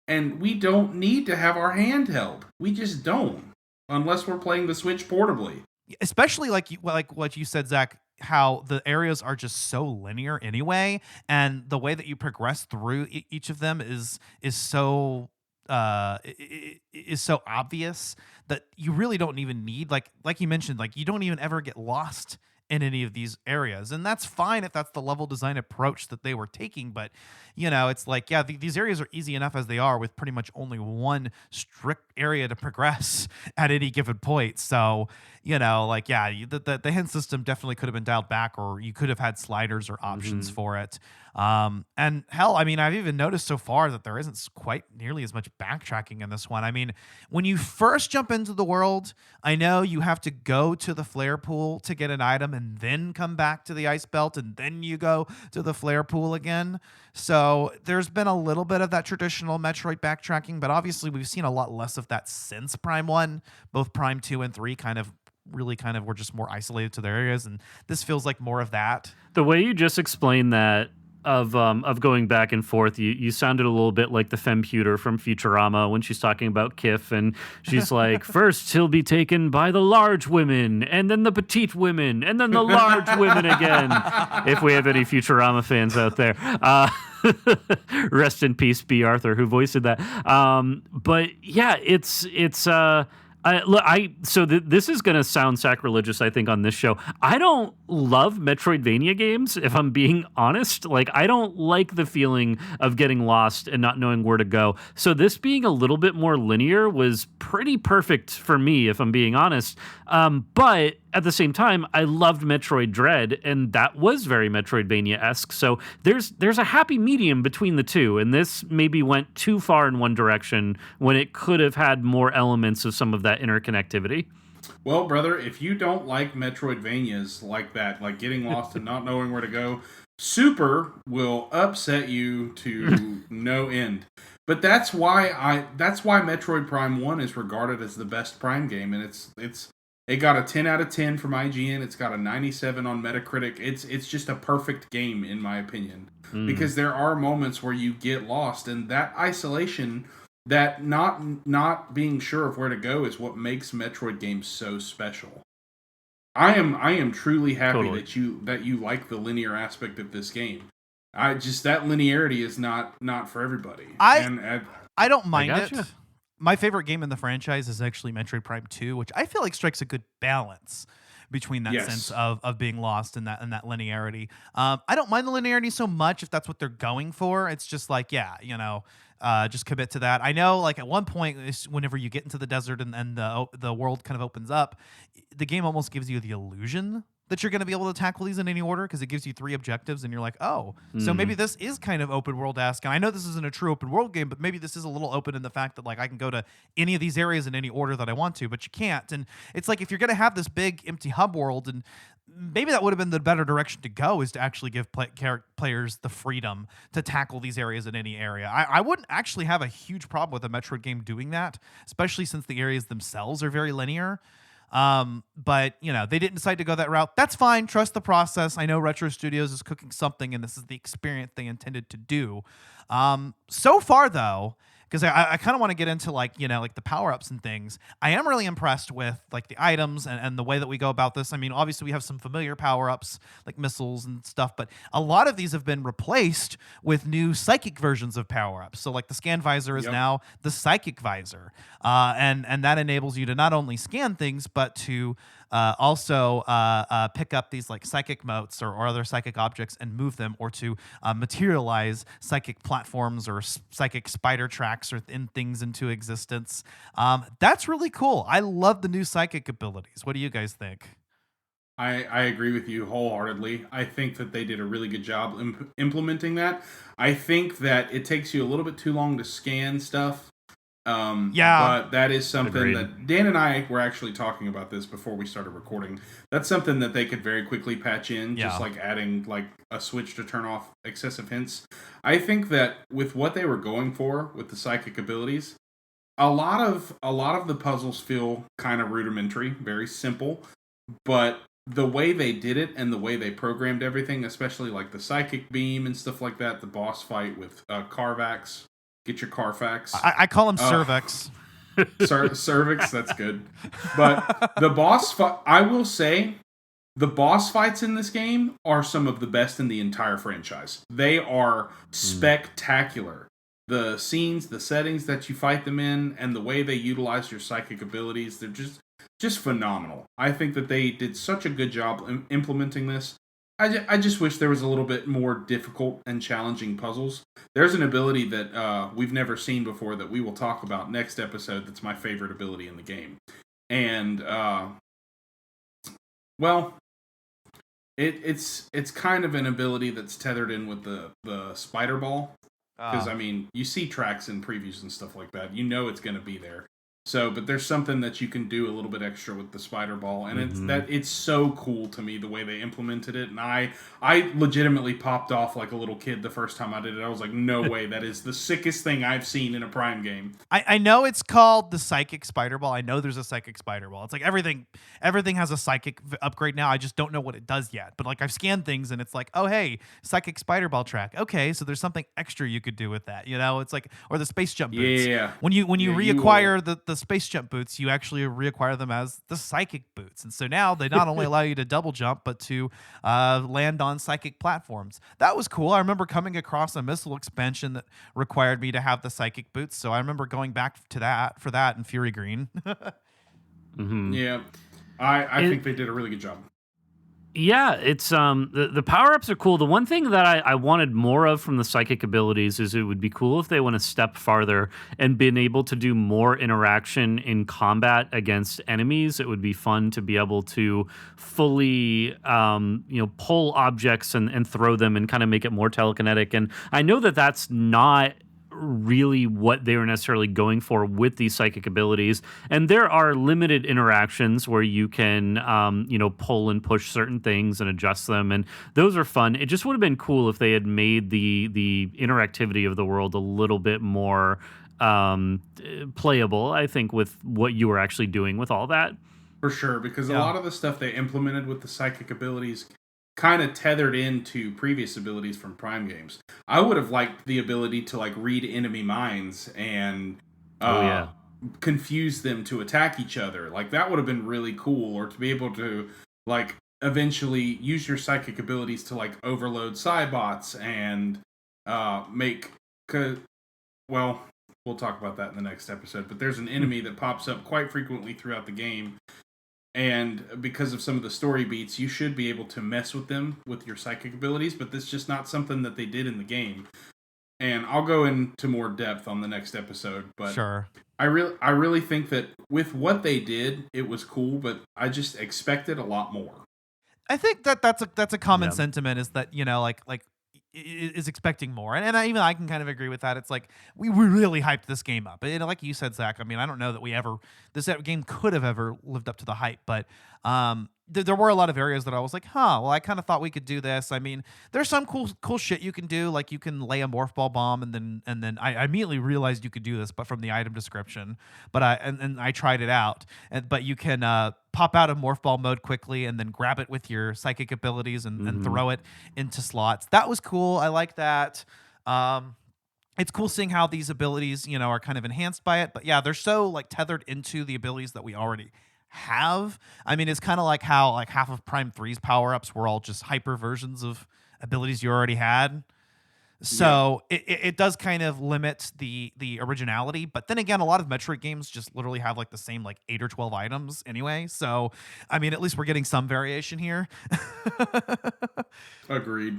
And we don't need to have our hand held. We just don't, unless we're playing the Switch portably. Especially like what you said, Zach, how the areas are just so linear anyway, and the way that you progress through each of them is so so obvious that you really don't even need like you mentioned, like you don't even ever get lost in any of these areas, and that's fine if that's the level design approach that they were taking. But it's like, these areas are easy enough as they are, with pretty much only one strict area to progress at any given point. So the hint system definitely could have been dialed back, or you could have had sliders or options for it. And hell, I mean, I've even noticed so far that there isn't quite nearly as much backtracking in this one. I mean, when you first jump into the world, I know you have to go to the flare pool to get an item and then come back to the ice belt, and then you go to the flare pool again. So there's been a little bit of that traditional Metroid backtracking, but obviously we've seen a lot less of that since Prime 1. Both Prime 2 and 3 really were just more isolated to their areas, and this feels like more of that. The way you just explained that of going back and forth, you sounded a little bit like the femputer from Futurama when she's talking about Kif, and she's like, first he'll be taken by the large women, and then the petite women, and then the large women again. If we have any Futurama fans out there. Rest in peace, B. Arthur, who voiced that. But yeah, it's this is going to sound sacrilegious, I think, on this show. I don't love Metroidvania games, if I'm being honest. Like, I don't like the feeling of getting lost and not knowing where to go. So this being a little bit more linear was pretty perfect for me, if I'm being honest. But at the same time, I loved Metroid Dread, and that was very Metroidvania-esque. So there's a happy medium between the two, and this maybe went too far in one direction when it could have had more elements of some of that interconnectivity. Well, brother, if you don't like Metroidvanias like that, like getting lost and not knowing where to go, Super will upset you to no end. But that's why Metroid Prime 1 is regarded as the best Prime game, and it got a 10 out of 10 from IGN. It's got a 97 on Metacritic. It's just a perfect game, in my opinion. Because there are moments where you get lost, and that isolation, that not being sure of where to go, is what makes Metroid games so special. I am truly happy that you like the linear aspect of this game. That linearity is not for everybody. I don't mind it. My favorite game in the franchise is actually Metroid Prime 2, which I feel like strikes a good balance between that sense of being lost and that linearity. I don't mind the linearity so much if that's what they're going for. It's just like, just commit to that. I know, like, at one point, whenever you get into the desert and the world kind of opens up, the game almost gives you the illusion that you're going to be able to tackle these in any order, because it gives you 3 objectives, and you're like, oh, so maybe this is kind of open world-esque. And I know this isn't a true open world game, but maybe this is a little open in the fact that, like, I can go to any of these areas in any order that I want to, but you can't. And it's like, if you're going to have this big empty hub world, and maybe that would have been the better direction to go, is to actually give players the freedom to tackle these areas in any area. I wouldn't actually have a huge problem with a Metroid game doing that, especially since the areas themselves are very linear. But they didn't decide to go that route. That's fine. Trust the process. I know Retro Studios is cooking something, and this is the experience they intended to do. So far, though, because I kind of want to get into like, like the power ups and things. I am really impressed with like the items and the way that we go about this. I mean, obviously we have some familiar power ups like missiles and stuff, but a lot of these have been replaced with new psychic versions of power ups. So like the scan visor is now the psychic visor, and that enables you to not only scan things but to also pick up these like psychic motes or other psychic objects and move them, or to materialize psychic platforms or psychic spider tracks or things into existence. That's really cool. I love the new psychic abilities. What do you guys think? I agree with you wholeheartedly. I think that they did a really good job implementing that. I think that it takes you a little bit too long to scan stuff. But that is something that Dan and I were actually talking about this before we started recording. That's something that they could very quickly patch in, just like adding like a switch to turn off excessive hints. I think that with what they were going for with the psychic abilities, a lot of the puzzles feel kind of rudimentary, very simple, but the way they did it and the way they programmed everything, especially like the psychic beam and stuff like that, the boss fight with Carvax. Get your Carfax. I call him Cervix. Cervix, that's good. But the boss fight, I will say, the boss fights in this game are some of the best in the entire franchise. They are spectacular. The scenes, the settings that you fight them in, and the way they utilize your psychic abilities, they're just phenomenal. I think that they did such a good job implementing this. I just wish there was a little bit more difficult and challenging puzzles. There's an ability that we've never seen before that we will talk about next episode that's my favorite ability in the game. And, it's kind of an ability that's tethered in with the spider ball. Because, I mean, you see tracks in previews and stuff like that. You know it's going to be there. So, but there's something that you can do a little bit extra with the spider ball, and it's so cool to me the way they implemented it. And I legitimately popped off like a little kid the first time I did it. I was like, no way, that is the sickest thing I've seen in a Prime game. I know it's called the psychic spider ball. I know there's a psychic spider ball. It's like everything has a psychic upgrade now. I just don't know what it does yet. But like I've scanned things and it's like, oh hey, psychic spider ball track. Okay, so there's something extra you could do with that. It's like, or the space jump boots. Yeah. When you reacquire the space jump boots, you actually reacquire them as the psychic boots, and so now they not only allow you to double jump but to land on psychic platforms. That was cool. I remember coming across a missile expansion that required me to have the psychic boots, so I remember going back to that for that in Fury Green. Yeah, I think they did a really good job. Yeah, it's the power-ups are cool. The one thing that I wanted more of from the psychic abilities is it would be cool if they went a step farther and been able to do more interaction in combat against enemies. It would be fun to be able to fully pull objects and throw them and kind of make it more telekinetic. And I know that that's not really what they were necessarily going for with these psychic abilities, and there are limited interactions where you can pull and push certain things and adjust them, and those are fun. It just would have been cool if they had made the interactivity of the world a little bit more playable, I think, with what you were actually doing with all that. For sure, because a lot of the stuff they implemented with the psychic abilities kind of tethered into previous abilities from Prime games. I would have liked the ability to like read enemy minds and confuse them to attack each other. Like that would have been really cool, or to be able to like eventually use your psychic abilities to like overload Cybots and we'll talk about that in the next episode, but there's an enemy that pops up quite frequently throughout the game. And because of some of the story beats, you should be able to mess with them with your psychic abilities, but that's just not something that they did in the game. And I'll go into more depth on the next episode, but sure. I really think that with what they did, it was cool, but I just expected a lot more. I think that's a common sentiment, is that like is expecting more, and I can kind of agree with that. It's like we really hyped this game up, and like you said, Zach, I mean, I don't know that this game could have ever lived up to the hype, but there were a lot of areas that I was like, I kind of thought we could do this. I mean, there's some cool shit you can do, like you can lay a morph ball bomb, and then I immediately realized you could do this, but from the item description. But I tried it out, but you can pop out of morph ball mode quickly, and then grab it with your psychic abilities and throw it into slots. That was cool. I like that. it's cool seeing how these abilities, are kind of enhanced by it. But yeah, they're so like tethered into the abilities that we already have. I mean, it's kind of like how like half of Prime 3's power-ups were all just hyper versions of abilities you already had. So it does kind of limit the originality, but then again, a lot of Metroid games just literally have like the same like 8 or 12 items anyway. So I mean, at least we're getting some variation here. Agreed.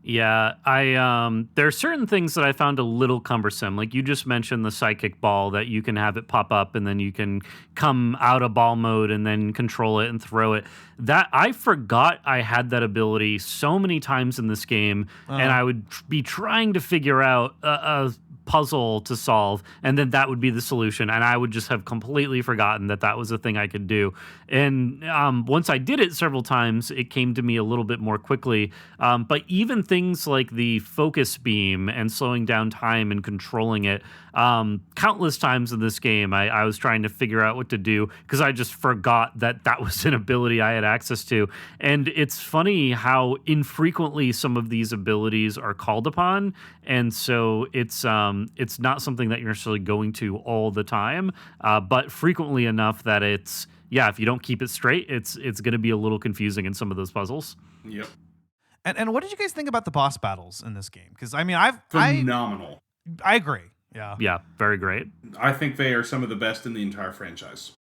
Yeah, there are certain things that I found a little cumbersome. Like you just mentioned the psychic ball that you can have it pop up and then you can come out of ball mode and then control it and throw it. That I forgot I had that ability so many times in this game, and I would be trying to figure out a puzzle to solve, and then that would be the solution, and I would just have completely forgotten that was a thing I could do. And once I did it several times, it came to me a little bit more quickly. But even things like the focus beam and slowing down time and controlling it, countless times in this game, I was trying to figure out what to do because I just forgot that was an ability I had access to. And it's funny how infrequently some of these abilities are called upon, and so it's not something that you're necessarily going to all the time, but frequently enough that if you don't keep it straight, it's going to be a little confusing in some of those puzzles. Yep. And what did you guys think about the boss battles in this game? Because I mean, Phenomenal. I agree. Yeah. Yeah, very great. I think they are some of the best in the entire franchise.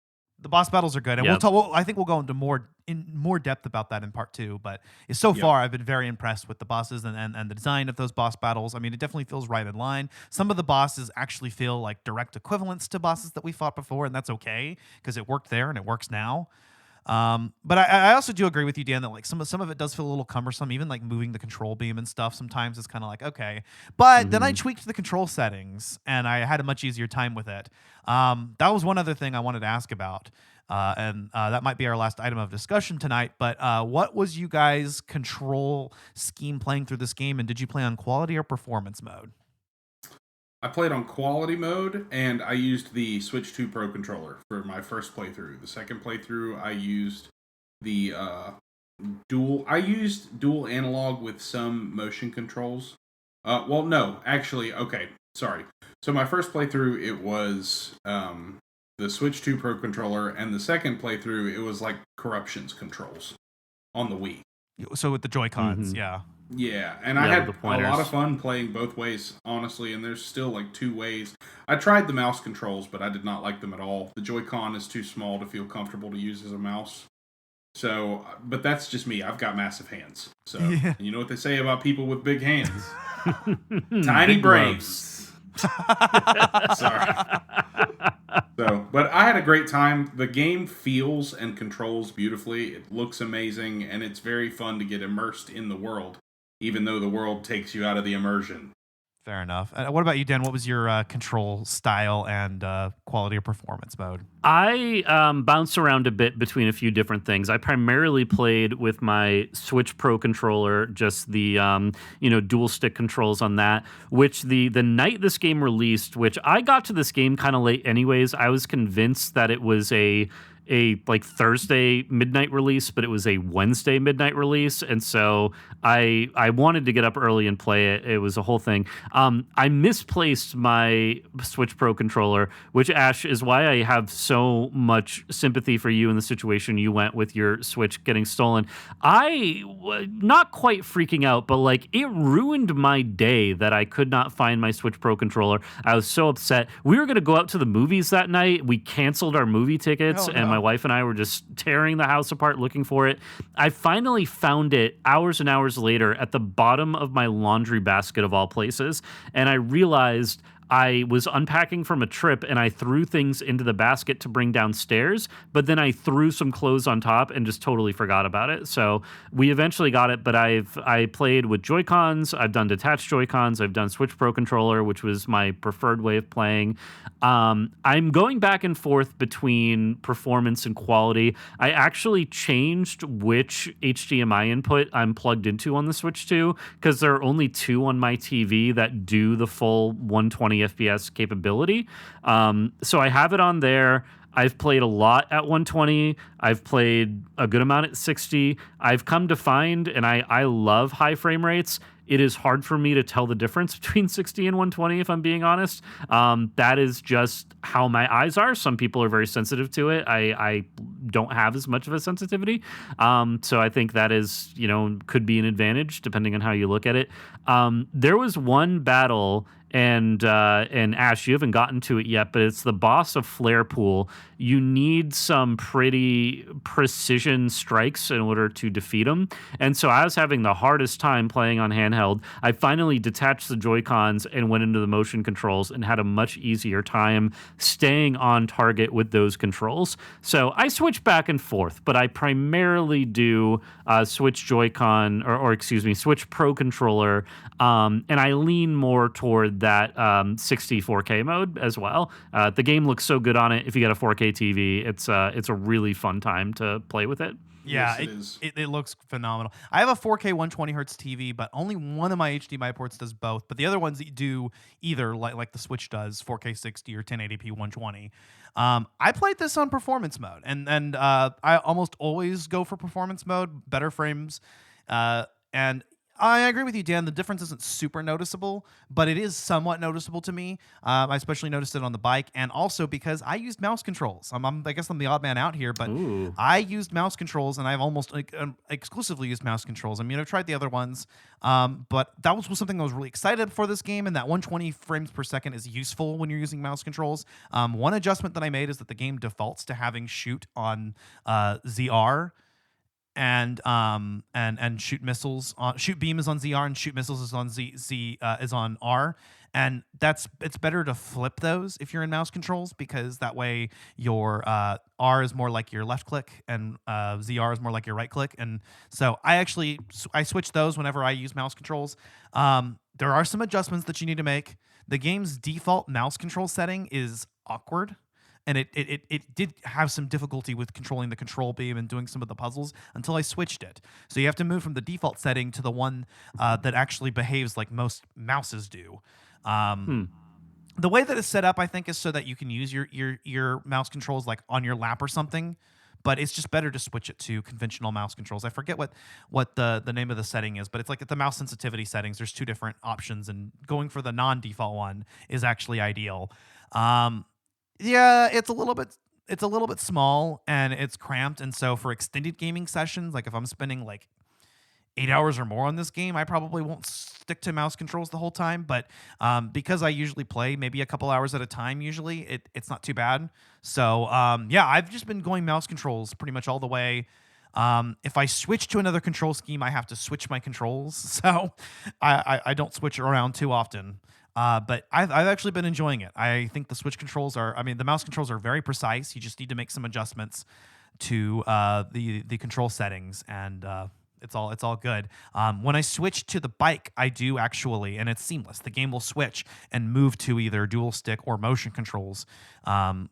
The boss battles are good, and Yep. I think we'll go into more depth about that in part 2. But so far, I've been very impressed with the bosses and the design of those boss battles. I mean, it definitely feels right in line. Some of the bosses actually feel like direct equivalents to bosses that we fought before, and that's okay because it worked there and it works now. But I also do agree with you, Dan, that like some of it does feel a little cumbersome. Even like moving the control beam and stuff, sometimes it's kind of like okay. But then I tweaked the control settings and I had a much easier time with it. That was one other thing I wanted to ask about, and that might be our last item of discussion tonight. But what was you guys' control scheme playing through this game, and did you play on quality or performance mode? I played on quality mode, and I used the Switch 2 Pro controller for my first playthrough. The second playthrough, I used the dual analog with some motion controls. Sorry. So my first playthrough, it was the Switch 2 Pro controller, and the second playthrough, it was like Corruptions controls on the Wii. So with the Joy-Cons, yeah. Yeah, and I had a lot of fun playing both ways, honestly, and there's still like 2 ways. I tried the mouse controls, but I did not like them at all. The Joy-Con is too small to feel comfortable to use as a mouse. So, but that's just me. I've got massive hands. So, You know what they say about people with big hands? Tiny Big brains. Sorry. So, but I had a great time. The game feels and controls beautifully. It looks amazing, and it's very fun to get immersed in the world, even though the world takes you out of the immersion. Fair enough. What about you, Dan? What was your control style and quality of performance mode? I bounced around a bit between a few different things. I primarily played with my Switch Pro controller, just the dual stick controls on that, which the night this game released, which I got to this game kind of late anyways, I was convinced that it was a like Thursday midnight release, but it was a Wednesday midnight release, and so I wanted to get up early and play it. It was a whole thing. I misplaced my Switch Pro controller, which, Ash, is why I have so much sympathy for you in the situation you went with your Switch getting stolen. Not quite freaking out, but like it ruined my day that I could not find my Switch Pro controller. I was so upset. We were going to go out to the movies that night. We canceled our movie tickets, and my wife and I were just tearing the house apart looking for it. I finally found it hours and hours later at the bottom of my laundry basket of all places, and I realized I was unpacking from a trip and I threw things into the basket to bring downstairs, but then I threw some clothes on top and just totally forgot about it. So we eventually got it, but I played with Joy-Cons. I've done detached Joy-Cons. I've done Switch Pro controller, which was my preferred way of playing. I'm going back and forth between performance and quality. I actually changed which HDMI input I'm plugged into on the Switch 2 because there are only 2 on my TV that do the full 120 FPS capability. So I have it on there. I've played a lot at 120. I've played a good amount at 60. I've come to find, and I love high frame rates, it is hard for me to tell the difference between 60 and 120, if I'm being honest. That is just how my eyes are. Some people are very sensitive to it. I don't have as much of a sensitivity. So I think that is, could be an advantage depending on how you look at it. There was one battle, and Ash, you haven't gotten to it yet, but it's the boss of Flare Pool. You need some pretty precision strikes in order to defeat him. And so I was having the hardest time playing on handheld. I finally detached the Joy-Cons and went into the motion controls and had a much easier time staying on target with those controls. So I switch back and forth, but I primarily do switch Joy-Con, switch Pro Controller, and I lean more toward that 60 4K mode as well. The game looks so good on it. If you got a 4K TV, it's a really fun time to play with it. Yeah, Yes, it looks phenomenal. I have a 4K 120 hertz TV, but only one of my HDMI ports does both. But the other ones do either, like the Switch does, 4K 60 or 1080p 120. I played this on performance mode, and I almost always go for performance mode, better frames, and I agree with you, Dan. The difference isn't super noticeable, but it is somewhat noticeable to me. I especially noticed it on the bike, and also because I used mouse controls. I guess I'm the odd man out here, but Ooh. I used mouse controls, and I've almost exclusively used mouse controls. I mean, I've tried the other ones, but that was something I was really excited for this game, and that 120 frames per second is useful when you're using mouse controls. One adjustment that I made is that the game defaults to having shoot on ZR. And shoot missiles on shoot beam is on ZR and shoot missiles is on is on R, and it's better to flip those if you're in mouse controls, because that way your R is more like your left click and ZR is more like your right click, and so I switch those whenever I use mouse controls. There are some adjustments that you need to make. The game's default mouse control setting is awkward. And it did have some difficulty with controlling the control beam and doing some of the puzzles until I switched it. So you have to move from the default setting to the one that actually behaves like most mouses do. The way that it's set up, I think, is so that you can use your mouse controls like on your lap or something. But it's just better to switch it to conventional mouse controls. I forget what the name of the setting is, but it's like at the mouse sensitivity settings. There's two different options, and going for the non-default one is actually ideal. Yeah, it's a little bit small and it's cramped, and so for extended gaming sessions, like if I'm spending like 8 hours or more on this game, I probably won't stick to mouse controls the whole time. But because I usually play maybe a couple hours at a time, usually it's not too bad. So yeah, I've just been going mouse controls pretty much all the way. If I switch to another control scheme, I have to switch my controls, so I don't switch around too often. But I've actually been enjoying it. I think the the mouse controls are very precise. You just need to make some adjustments to the control settings, and it's all good. When I switch to the bike, I do actually, and it's seamless. The game will switch and move to either dual stick or motion controls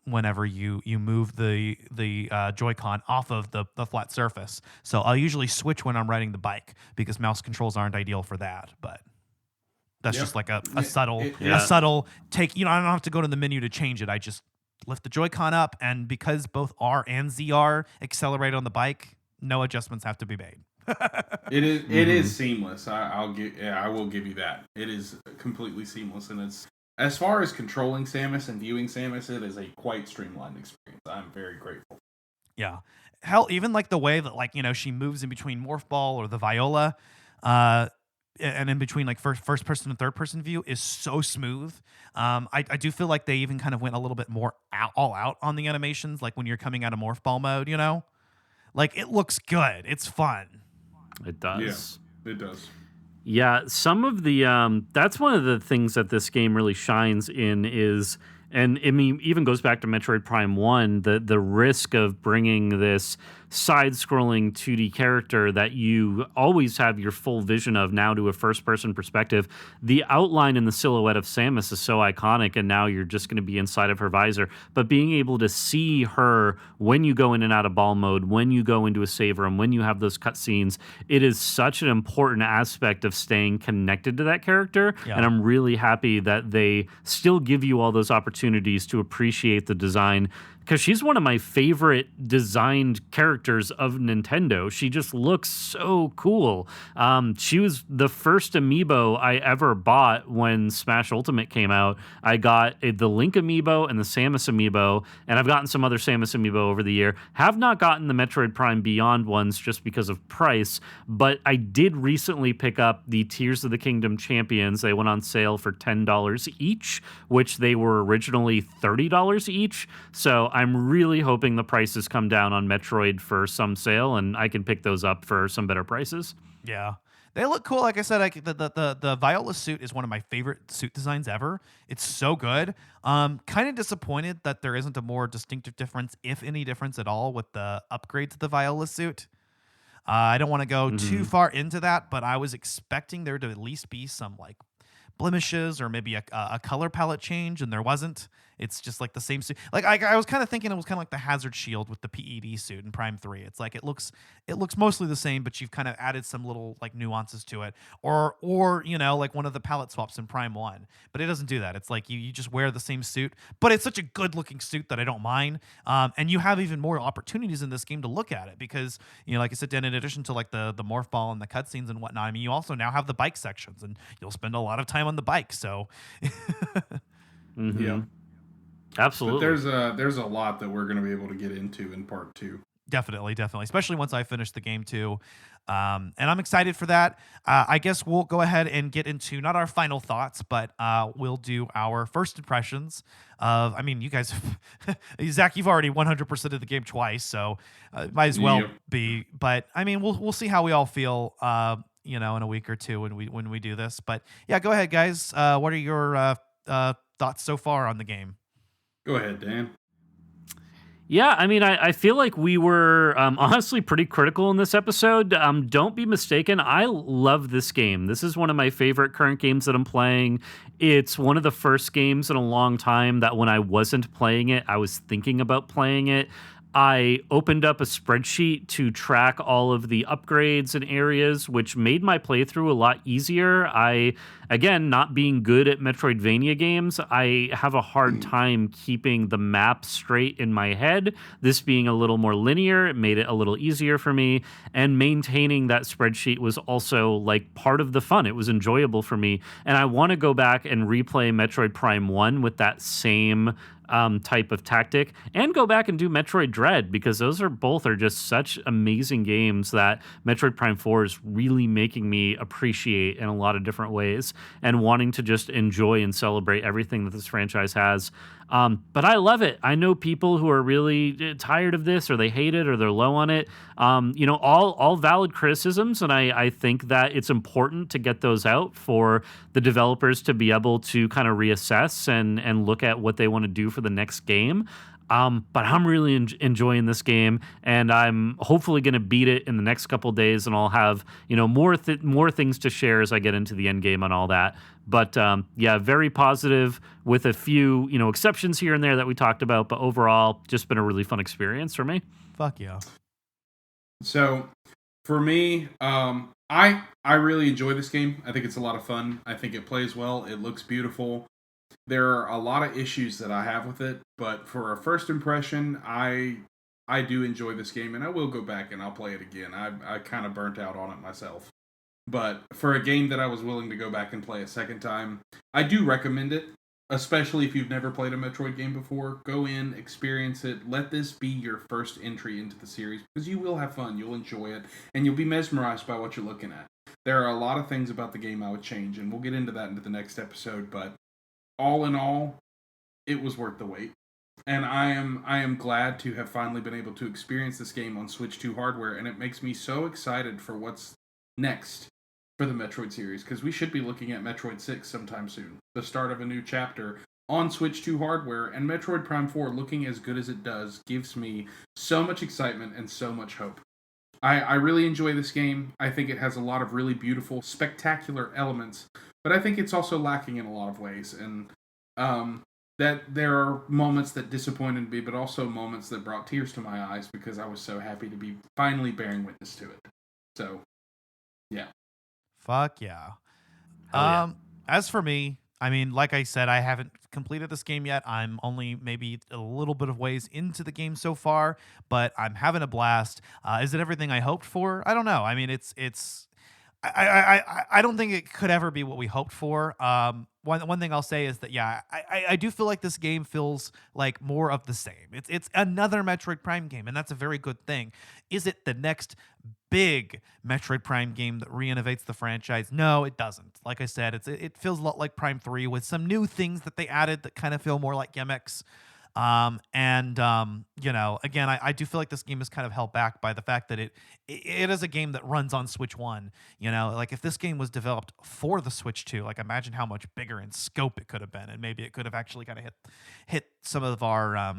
whenever you move the Joy-Con off of the flat surface. So I'll usually switch when I'm riding the bike because mouse controls aren't ideal for that, but. That's just like a subtle take. I don't have to go to the menu to change it. I just lift the Joy-Con up, and because both R and ZR accelerate on the bike, no adjustments have to be made. It is seamless. I will give you that. It is completely seamless, and it's, as far as controlling Samus and viewing Samus, it is a quite streamlined experience. I'm very grateful. Yeah. Hell, even like the way that she moves in between Morph Ball or the Viola, and in between like first person and third person view is so smooth. I do feel like they even kind of went a little bit more all out on the animations, like when you're coming out of Morph Ball mode, like it looks good. It's fun. It does. Yeah, it does. Yeah, some of the that's one of the things that this game really shines in is, and I mean, even goes back to Metroid Prime 1, the risk of bringing this side-scrolling 2D character that you always have your full vision of now to a first-person perspective. The outline and the silhouette of Samus is so iconic, and now you're just going to be inside of her visor. But being able to see her when you go in and out of ball mode, when you go into a save room, when you have those cutscenes, it is such an important aspect of staying connected to that character. Yeah. And I'm really happy that they still give you all those opportunities to appreciate the design, because she's one of my favorite designed characters of Nintendo. She just looks so cool. She was the first amiibo I ever bought when Smash Ultimate came out. I got the Link amiibo and the Samus amiibo, and I've gotten some other Samus amiibo over the year. Have not gotten the Metroid Prime Beyond ones just because of price, but I did recently pick up the Tears of the Kingdom Champions. They went on sale for $10 each, which they were originally $30 each. So I'm really hoping the prices come down on Metroid for some sale, and I can pick those up for some better prices. Yeah. They look cool. Like I said, the Viola suit is one of my favorite suit designs ever. It's so good. Kind of disappointed that there isn't a more distinctive difference, if any difference at all, with the upgrade to the Viola suit. I don't want to go too far into that, but I was expecting there to at least be some like blemishes or maybe a color palette change, and there wasn't. It's just like the same suit. Like I was kind of thinking it was kind of like the Hazard Shield with the PED suit in Prime 3. It's like it looks mostly the same, but you've kind of added some little like nuances to it, or like one of the palette swaps in Prime 1. But it doesn't do that. It's like you just wear the same suit, but it's such a good looking suit that I don't mind. And you have even more opportunities in this game to look at it because like I said, Dan, in addition to like the morph ball and the cutscenes and whatnot, I mean, you also now have the bike sections, and you'll spend a lot of time on the bike. So yeah. Absolutely. But there's a lot that we're going to be able to get into in part 2. Definitely. Especially once I finish the game too. And I'm excited for that. I guess we'll go ahead and get into not our final thoughts, but we'll do our first impressions of, I mean, you guys, Zach, you've already 100% of the game twice, so might as well be. But I mean, we'll see how we all feel, in a week or two when we do this. But yeah, go ahead, guys. What are your thoughts so far on the game? Go ahead, Dan. Yeah, I mean, I feel like we were honestly pretty critical in this episode. Don't be mistaken. I love this game. This is one of my favorite current games that I'm playing. It's one of the first games in a long time that when I wasn't playing it, I was thinking about playing it. I opened up a spreadsheet to track all of the upgrades and areas, which made my playthrough a lot easier. Again, not being good at Metroidvania games, I have a hard time keeping the map straight in my head. This being a little more linear, it made it a little easier for me. And maintaining that spreadsheet was also like part of the fun. It was enjoyable for me. And I want to go back and replay Metroid Prime 1 with that same type of tactic, and go back and do Metroid Dread, because those are just such amazing games that Metroid Prime 4 is really making me appreciate in a lot of different ways, and wanting to just enjoy and celebrate everything that this franchise has. But I love it. I know people who are really tired of this, or they hate it, or they're low on it. All valid criticisms, and I think that it's important to get those out for the developers to be able to kind of reassess and look at what they want to do for the next game. But I'm really enjoying this game, and I'm hopefully going to beat it in the next couple days, and I'll have more things to share as I get into the end game and all that. But yeah, very positive with a few exceptions here and there that we talked about. But overall, just been a really fun experience for me. Fuck yeah. So for me, I really enjoy this game. I think it's a lot of fun. I think it plays well. It looks beautiful. There are a lot of issues that I have with it, but for a first impression, I do enjoy this game, and I will go back and I'll play it again. I kind of burnt out on it myself. But for a game that I was willing to go back and play a second time, I do recommend it, especially if you've never played a Metroid game before. Go in, experience it. Let this be your first entry into the series, because you will have fun, you'll enjoy it, and you'll be mesmerized by what you're looking at. There are a lot of things about the game I would change, and we'll get into that into the next episode, but all in all, it was worth the wait. And I am glad to have finally been able to experience this game on Switch 2 hardware, and it makes me so excited for what's next for the Metroid series, because we should be looking at Metroid 6 sometime soon. The start of a new chapter on Switch 2 hardware, and Metroid Prime 4 looking as good as it does gives me so much excitement and so much hope. I really enjoy this game. I think it has a lot of really beautiful, spectacular elements, but I think it's also lacking in a lot of ways, and that there are moments that disappointed me, but also moments that brought tears to my eyes because I was so happy to be finally bearing witness to it. So, yeah. Fuck yeah. Yeah. As for me, I mean, like I said, I haven't completed this game yet. I'm only maybe a little bit of ways into the game so far, but I'm having a blast. Is it everything I hoped for? I don't know. I mean, I don't think it could ever be what we hoped for. One thing I'll say is that I do feel like this game feels like more of the same. It's another Metroid Prime game, and that's a very good thing. Is it the next big Metroid Prime game that reinnovates the franchise? No, it doesn't. Like I said, it feels a lot like Prime 3 with some new things that they added that kind of feel more like gimmicks. Again, I do feel like this game is kind of held back by the fact that it is a game that runs on Switch 1. Like if this game was developed for the Switch 2, like imagine how much bigger in scope it could have been, and maybe it could have actually kind of hit some of our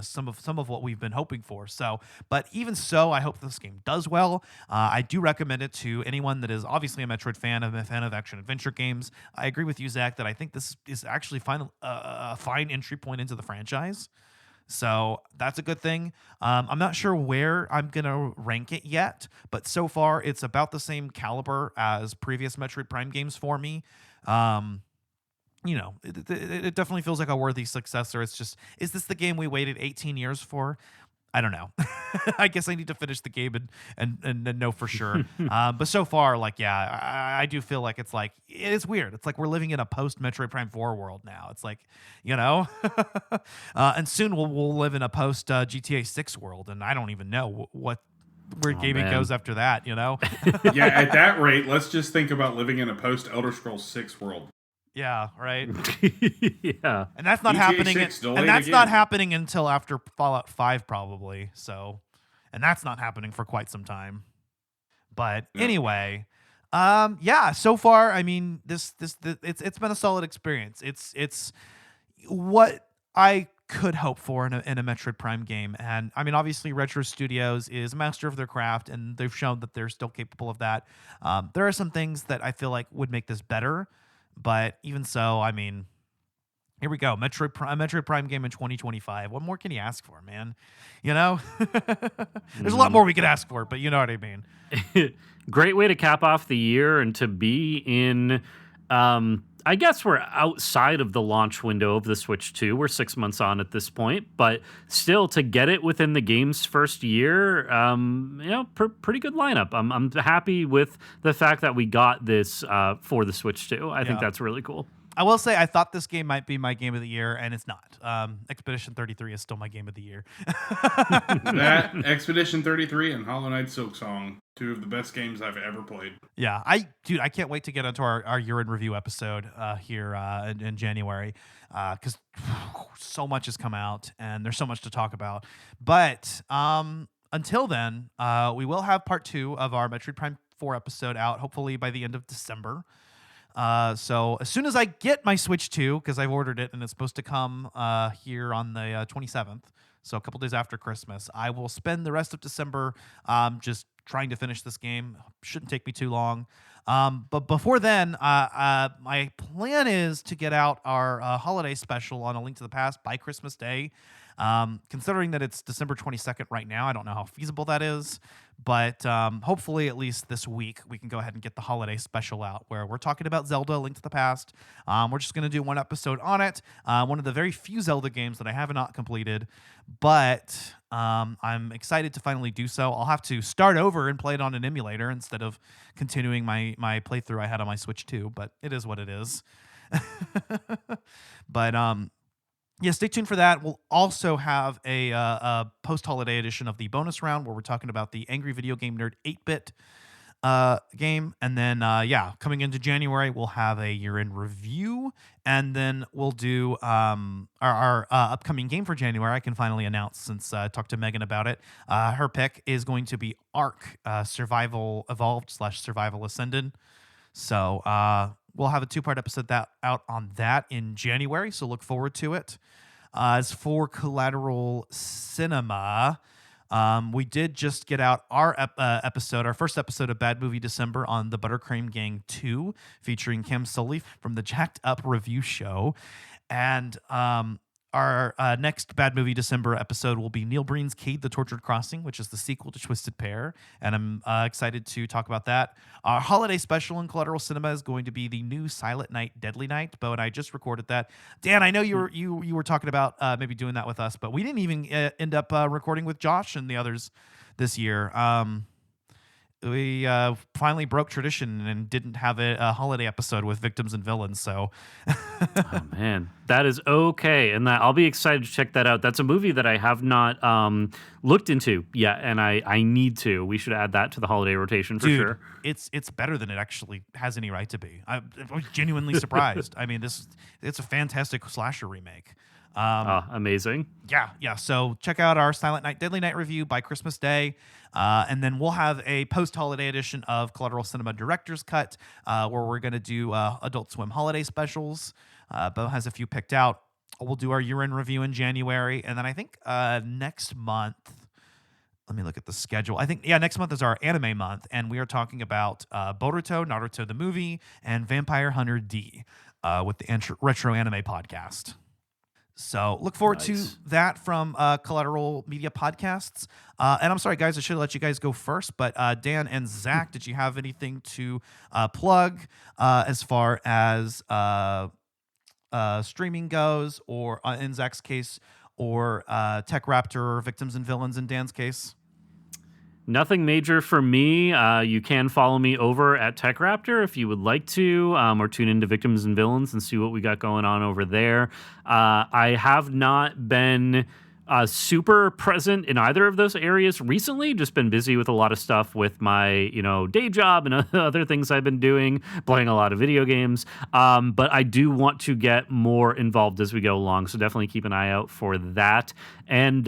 some of what we've been hoping for. So, but even so, I hope this game does well. I do recommend it to anyone that is obviously a Metroid fan, a fan of action adventure games. I agree with you, Zach, that I think this is actually a fine entry point into the franchise. So that's a good thing. I'm not sure where I'm going to rank it yet, but so far it's about the same caliber as previous Metroid Prime games for me. It definitely feels like a worthy successor. It's just, is this the game we waited 18 years for? I don't know. I guess I need to finish the game and know for sure. But so far, I do feel like it is weird. It's like we're living in a post Metroid Prime 4 world now. It's like, and soon we'll live in a post GTA 6 world, and I don't even know where gaming goes after that. Yeah, at that rate, let's just think about living in a post Elder Scrolls 6 world. Yeah, right. Yeah, and that's not happening. Not happening until after Fallout 5, probably. So, and that's not happening for quite some time. But anyway, so far, I mean, it's been a solid experience. It's what I could hope for in a Metroid Prime game, and I mean, obviously, Retro Studios is a master of their craft, and they've shown that they're still capable of that. There are some things that I feel like would make this better. But even so, I mean, here we go. Metroid Prime game in 2025. What more can you ask for, man? There's a lot more we could ask for, but you know what I mean. Great way to cap off the year and to be in, I guess we're outside of the launch window of the Switch 2. We're 6 months on at this point, but still to get it within the game's first year, pretty good lineup. I'm happy with the fact that we got this for the Switch 2. I think that's really cool. I will say I thought this game might be my game of the year, and it's not. Expedition 33 is still my game of the year. That Expedition 33 and Hollow Knight Silksong, two of the best games I've ever played. Yeah, I can't wait to get onto our year-end review episode here in January, because so much has come out and there's so much to talk about. But until then, we will have part 2 of our Metroid Prime 4 episode out, hopefully by the end of December. So as soon as I get my Switch 2, because I've ordered it and it's supposed to come here on the 27th, so a couple days after Christmas, I will spend the rest of December just trying to finish this game. Shouldn't take me too long. But before then, my plan is to get out our holiday special on A Link to the Past by Christmas Day. Considering that it's December 22nd right now, I don't know how feasible that is, but hopefully at least this week we can go ahead and get the holiday special out where we're talking about Zelda: A Link to the Past. We're just going to do one episode on it, one of the very few Zelda games that I have not completed, but I'm excited to finally do so. I'll have to start over and play it on an emulator instead of continuing my playthrough I had on my Switch 2, but it is what it is. But yeah, stay tuned for that. We'll also have a post-holiday edition of the bonus round where we're talking about the Angry Video Game Nerd 8-bit game. And then, coming into January, we'll have a year-end review. And then we'll do our upcoming game for January. I can finally announce since I talked to Megan about it. Her pick is going to be Ark, Survival Evolved / Survival Ascended. So we'll have a 2-part episode out on that in January, so look forward to it. As for Collateral Cinema, we did just get out our episode, our first episode of Bad Movie December on the Buttercream Gang 2, featuring Kim Sully from the Jacked Up Review Show. And our next Bad Movie December episode will be Neil Breen's Cade the Tortured Crossing, which is the sequel to Twisted Pair, and I'm excited to talk about that. Our holiday special in Collateral Cinema is going to be the new Silent Night, Deadly Night. Bo and I just recorded that. Dan, I know you were talking about maybe doing that with us, but we didn't even end up recording with Josh and the others this year. We finally broke tradition and didn't have a holiday episode with Victims and Villains. So, oh man, that is okay, and that I'll be excited to check that out. That's a movie that I have not looked into yet, and I need to. We should add that to the holiday rotation for sure. It's better than it actually has any right to be. I was genuinely surprised. I mean, it's a fantastic slasher remake. Amazing. Yeah. So check out our Silent Night, Deadly Night review by Christmas Day. And then we'll have a post-holiday edition of Collateral Cinema Director's Cut, where we're going to do Adult Swim holiday specials. Bo has a few picked out. We'll do our year-end review in January. And then I think next month, let me look at the schedule. I think, next month is our anime month. And we are talking about Boruto, Naruto the movie, and Vampire Hunter D with the Retro Anime Podcast. So look forward to that from Collateral Media Podcasts. And I'm sorry, guys, I should have let you guys go first. But Dan and Zach, did you have anything to plug as far as streaming goes, or in Zach's case, or Tech Raptor, or Victims and Villains in Dan's case? Nothing major for me. You can follow me over at Tech Raptor if you would like to, or tune into Victims and Villains and see what we got going on over there. I have not been super present in either of those areas recently. Just been busy with a lot of stuff with my, day job and other things I've been doing, playing a lot of video games. But I do want to get more involved as we go along. So definitely keep an eye out for that. And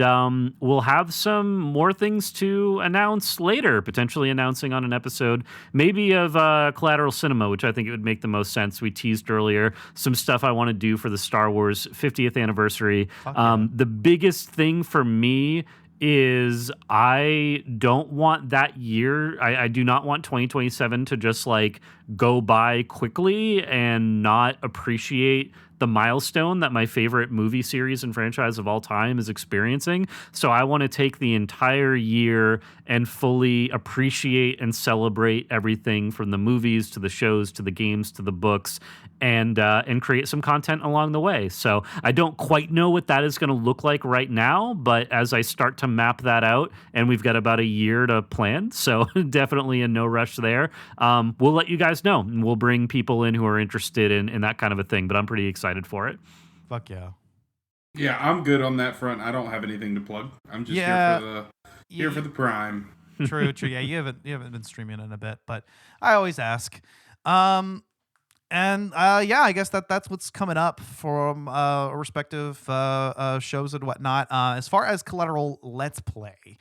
we'll have some more things to announce later, potentially announcing on an episode, maybe of Collateral Cinema, which I think it would make the most sense. We teased earlier some stuff I want to do for the Star Wars 50th anniversary. The biggest thing for me is I don't want that year. I do not want 2027 to just go by quickly and not appreciate the milestone that my favorite movie series and franchise of all time is experiencing. So I want to take the entire year and fully appreciate and celebrate everything from the movies to the shows to the games to the books, and create some content along the way. So I don't quite know what that is going to look like right now, but as I start to map that out, and we've got about a year to plan, so definitely in no rush there, we'll let you guys know, and we'll bring people in who are interested in that kind of a thing, but I'm pretty excited for it. Fuck yeah. Yeah, I'm good on that front. I don't have anything to plug. I'm just here for the Prime. True. Yeah, you haven't been streaming in a bit, but I always ask. I guess that's what's coming up from respective shows and whatnot. As far as Collateral Let's Play,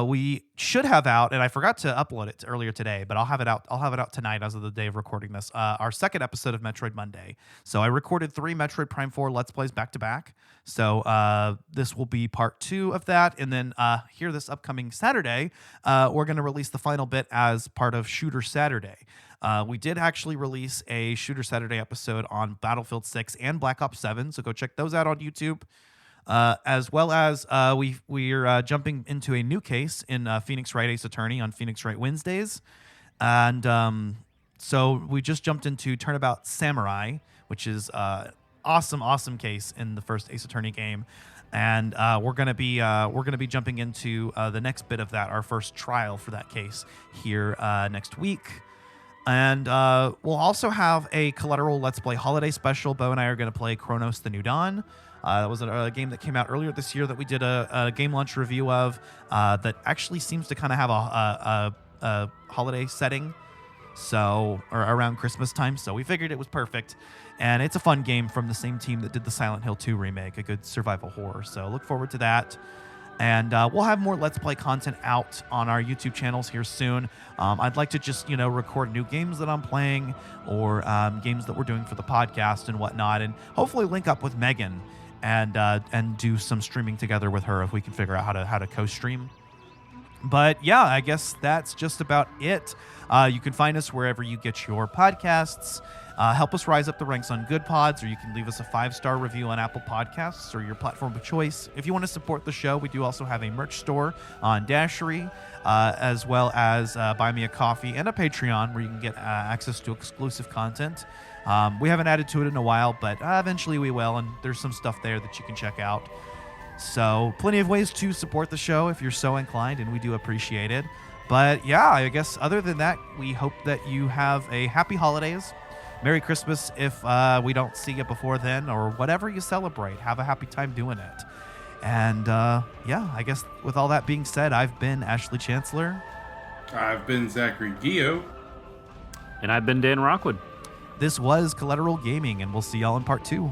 we should have out, and I forgot to upload it earlier today, but I'll have it out tonight as of the day of recording this. Our second episode of Metroid Monday. So I recorded 3 Metroid Prime 4 Let's Plays back to back. So this will be part 2 of that, and then here this upcoming Saturday, we're going to release the final bit as part of Shooter Saturday. We did actually release a Shooter Saturday episode on Battlefield 6 and Black Ops 7, so go check those out on YouTube. As well as we're jumping into a new case in Phoenix Wright Ace Attorney on Phoenix Wright Wednesdays. And so we just jumped into Turnabout Samurai, which is awesome case in the first Ace Attorney game. And we're gonna be jumping into the next bit of that, our first trial for that case here next week. And we'll also have a Collateral Let's Play holiday special. Bo and I are going to play Chronos the New Dawn. That was a game that came out earlier this year that we did a game launch review of that actually seems to kind of have a holiday setting, or around Christmas time. So we figured it was perfect. And it's a fun game from the same team that did the Silent Hill 2 remake, a good survival horror. So look forward to that. And we'll have more Let's Play content out on our YouTube channels here soon. I'd like to just, record new games that I'm playing, or games that we're doing for the podcast and whatnot, and hopefully link up with Megan and do some streaming together with her if we can figure out how to co-stream. But yeah, I guess that's just about it. You can find us wherever you get your podcasts. Help us rise up the ranks on Good Pods, or you can leave us a 5-star review on Apple Podcasts or your platform of choice. If you want to support the show, we do also have a merch store on Dashery, as well as Buy Me a Coffee and a Patreon where you can get access to exclusive content. We haven't added to it in a while, but eventually we will, and there's some stuff there that you can check out. So plenty of ways to support the show if you're so inclined, and we do appreciate it. But yeah, I guess other than that, we hope that you have a happy holidays. Merry Christmas if we don't see you before then, or whatever you celebrate. Have a happy time doing it. And yeah, I guess with all that being said, I've been Ashley Chancellor. I've been Zachary Gio. And I've been Dan Rockwood. This was Collateral Gaming, and we'll see y'all in part 2.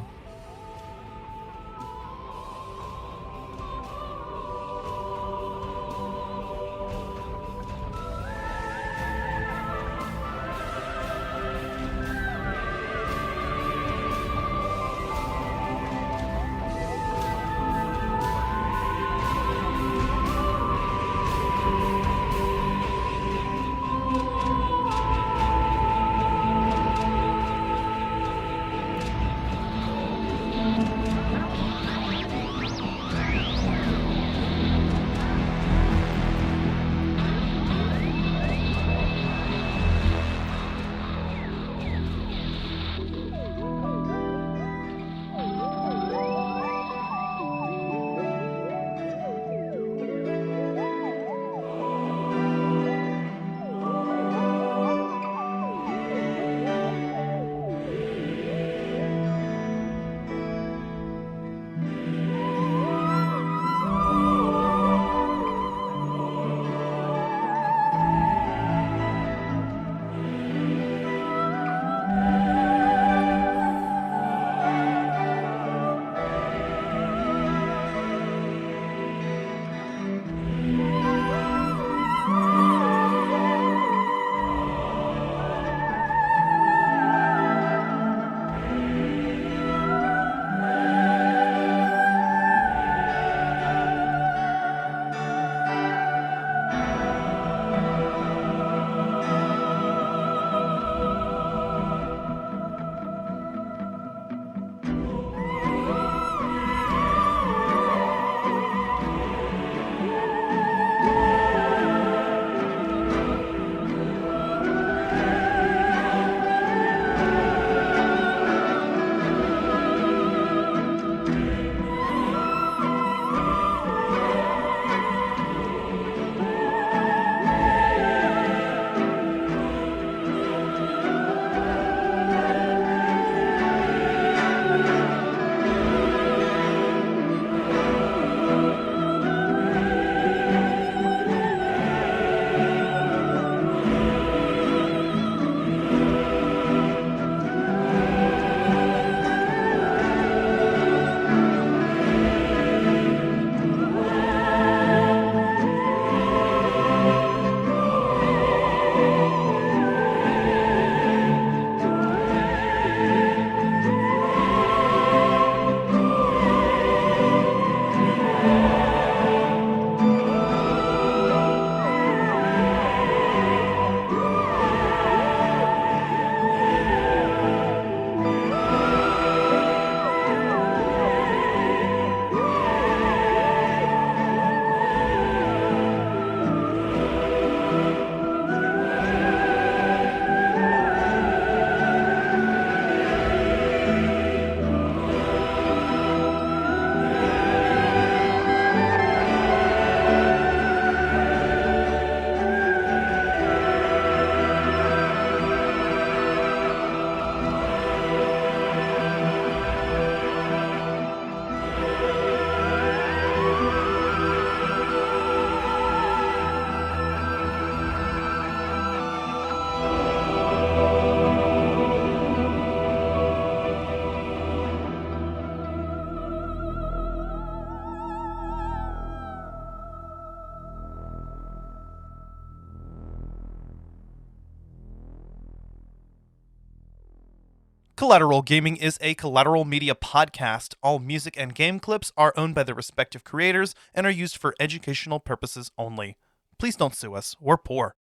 Collateral Gaming is a Collateral Media podcast. All music and game clips are owned by their respective creators and are used for educational purposes only. Please don't sue us. We're poor.